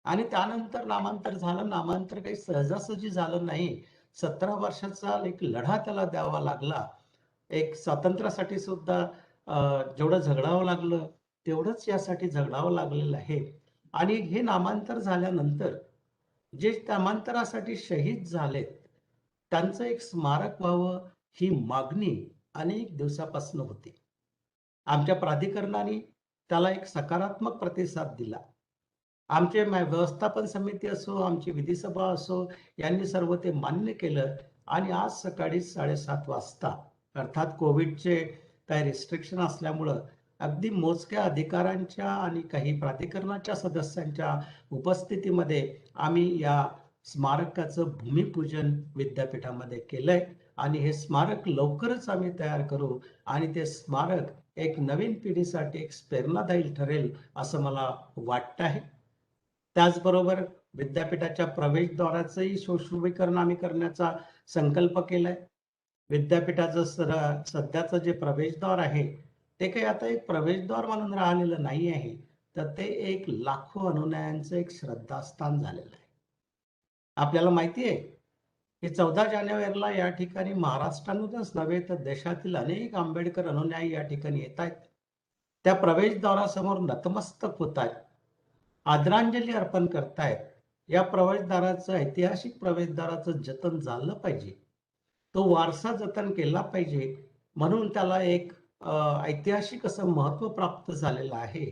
आणि त्यानंतर नामांतर झालं. नामांतर काही सहजासहजी झालं नाही. 17 वर्षाचा एक लढा त्याला द्यावा लागला. एक स्वातंत्र्यासाठी सुद्धा जेवढं झगडावं लागलं तेवढंच यासाठी झगडावं लागलेलं आहे. आणि हे नामांतर झाल्यानंतर जे नामांतरासाठी शहीद झालेत त्यांचं एक स्मारक व्हावं ही मागणी अनेक दिवसापासून होती. आमच्या प्राधिकरणाने त्याला एक सकारात्मक प्रतिसाद दिला. आमचे व्यवस्थापन समिती असो, आमची विधिसभा असो, यांनी सर्व ते मान्य केलं आणि आज सकाळी 7:30 वाजता, अर्थात कोविडचे काही रिस्ट्रिक्शन असल्यामुळं अगदी मोजक्या अधिकाऱ्यांच्या आणि काही प्राधिकरणाच्या सदस्यांच्या उपस्थितीमध्ये आम्ही या स्मारकाचं भूमिपूजन विद्यापीठामध्ये केलंय आणि हे स्मारक लवकरच आम्ही तयार करू आणि ते स्मारक एक नवीन पिढीसाठी एक प्रेरणादायी ठरेल असं मला वाटतं आहे. त्याचबरोबर विद्यापीठाच्या प्रवेशद्वाराचंही सुशोभीकरण आम्ही करण्याचा संकल्प केलाय. विद्यापीठाचं सध्याचं जे प्रवेशद्वार आहे ते काही आता एक प्रवेशद्वार म्हणून राहिलेलं नाही आहे, तर ते एक लाखो अनुयायांचं एक श्रद्धास्थान झालेलं आहे. आपल्याला माहिती आहे की 14 जानेवारीला या ठिकाणी महाराष्ट्रातूनच नव्हे तर देशातील अनेक आंबेडकर अनुयायी या ठिकाणी येत आहेत. त्या प्रवेशद्वारासमोर नतमस्तक होत आहेत, आदरांजली अर्पण करतायत. या प्रवेशद्वाराचं, ऐतिहासिक प्रवेशद्वाराचं जतन झालं पाहिजे, तो वारसा जतन केला पाहिजे. म्हणून त्याला एक ऐतिहासिक असं महत्व प्राप्त झालेलं आहे.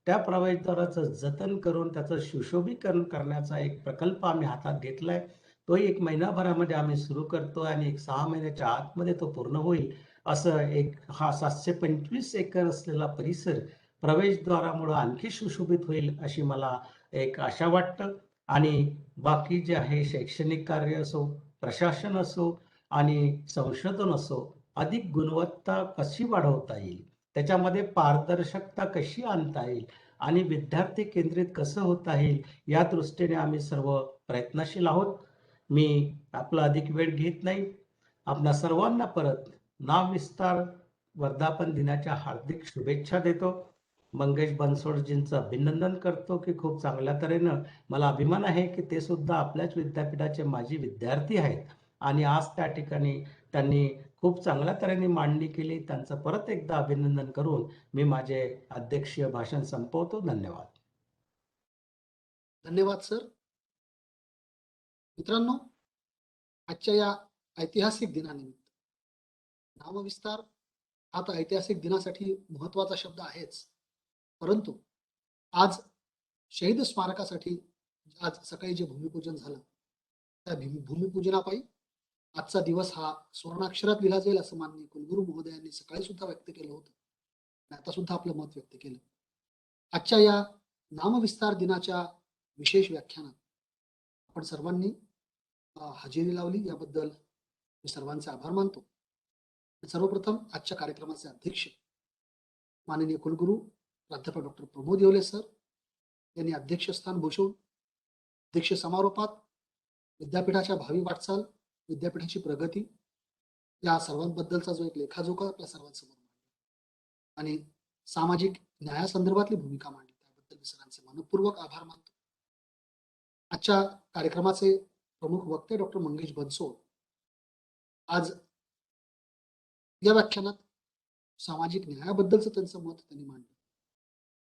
त्या प्रवेशद्वाराचं जतन करून त्याचं सुशोभीकरण करण्याचा एक प्रकल्प आम्ही हातात घेतलाय. तोही 1 महिनाभरामध्ये आम्ही सुरू करतो आणि एक 6 महिन्याच्या आतमध्ये तो पूर्ण होईल. असं एक हा 725 एकर असलेला परिसर प्रवेशद्वारामुळं आणखी सुशोभित होईल अशी मला एक आशा वाटतं. आणि बाकी जे आहे शैक्षणिक कार्य असो, प्रशासन असो आणि संशोधन असो, अधिक गुणवत्ता कशी वाढवता येईल, त्याच्यामध्ये पारदर्शकता कशी आणता येईल आणि विद्यार्थी केंद्रित कसं होता येईल, या दृष्टीने आम्ही सर्व प्रयत्नशील आहोत. मी आपला अधिक वेळ घेत नाही. आपणा सर्वांना परत नामविस्तार वर्धापन दिनाच्या हार्दिक शुभेच्छा देतो. मंगेश बनसोडजींचं अभिनंदन करतो की खूप चांगल्या तऱ्हेनं मला अभिमान आहे की ते सुद्धा आपल्याच विद्यापीठाचे माजी विद्यार्थी आहेत आणि आज त्या ठिकाणी त्यांनी खूप चांगल्या तऱ्हेने मांडणी केली. त्यांचं परत एकदा अभिनंदन करून मी माझे अध्यक्षीय भाषण संपवतो. धन्यवाद. धन्यवाद सर. मित्रांनो, आजच्या या ऐतिहासिक दिनानिमित्त नामविस्तार हा तर ऐतिहासिक दिनासाठी महत्वाचा शब्द आहेच, परंतु आज शहीद स्मारकासाठी आज सकाळी जे भूमिपूजन झालं त्या भूमिपूजनापायी आजचा दिवस हा सुवर्णाक्षरात लिहिला जाईल असं माननीय कुलगुरू महोदयांनी सकाळी सुद्धा व्यक्त केलं होतं आणि आता सुद्धा आपलं मत व्यक्त केलं. आजच्या या नामविस्तार दिनाच्या विशेष व्याख्यानात आपण सर्वांनी हजेरी लावली, याबद्दल मी सर्वांचे आभार मानतो. सर्वप्रथम आजच्या कार्यक्रमाचे अध्यक्ष माननीय कुलगुरू प्राध्यापक डॉक्टर प्रमोद येवले सर यांनी अध्यक्षस्थान भूषवून अध्यक्ष समारोपात विद्यापीठाच्या भावी वाटचाल, विद्यापीठाची प्रगती या सर्वांबद्दलचा जो एक लेखाजोखा आपल्या सर्वांसमोर मांडला आणि सामाजिक न्यायासंदर्भातली भूमिका मांडली, त्याबद्दल मी सरांचे मनपूर्वक आभार मानतो. आजच्या कार्यक्रमाचे प्रमुख वक्ते डॉक्टर मंगेश बनसोड आज या व्याख्यानात सामाजिक न्यायाबद्दलचं त्यांचं मत त्यांनी मांडलं.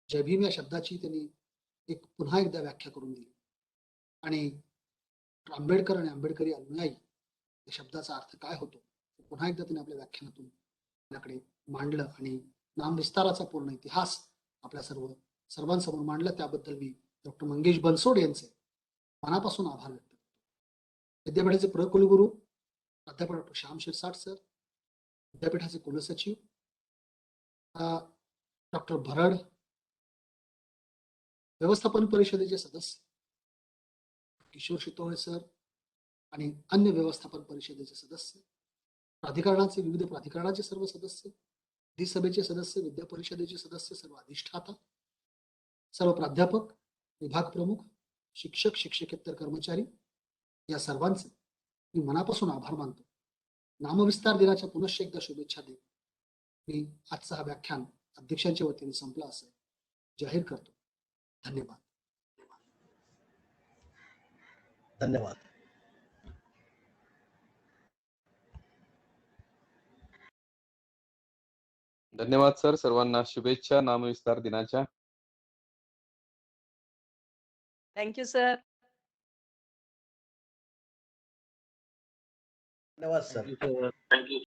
जय भीम या शब्दाची त्यांनी एक पुन्हा एकदा व्याख्या करून दिली आणि आंबेडकर आणि आंबेडकरी अनुयायी या शब्दाचा अर्थ काय होतो पुन्हा एकदा त्यांनी आपल्या व्याख्यानातून आपल्याकडे मांडलं आणि नामविस्ताराचा पूर्ण इतिहास आपल्या सर्वांसमोर मांडला. त्याबद्दल मी डॉक्टर मंगेश बनसोड यांचे मनापासून आभार व्यक्त करतो. विद्यापीठाचे कुलगुरू प्राध्यापक डॉक्टर श्याम शिरसाट सर, विद्यापीठाचे कुलसचिव डॉक्टर भरड, व्यवस्थापन परिषदेचे सदस्य किशोर शितोळे सर आणि अन्य व्यवस्थापन परिषदेचे सदस्य, प्राधिकरणाचे विविध प्राधिकरणाचे सर्व सदस्य, विधिसभेचे सदस्य, विद्या परिषदेचे सदस्य, सर्व अधिष्ठाता, सर्व प्राध्यापक, विभाग प्रमुख, शिक्षक, शिक्षकेतर कर्मचारी या सर्वांचे मी मनापासून आभार मानतो. नामविस्तार दिनाच्या पुनश्च एकदा शुभेच्छा देत मी आजचा हा व्याख्यान अध्यक्षांच्या वतीने संपला असं जाहीर करतो. धन्यवाद. धन्यवाद. धन्यवाद सर. सर्वांना शुभेच्छा नामविस्तार दिनाच्या. Thank you sir. धन्यवाद सर. थँक्यू.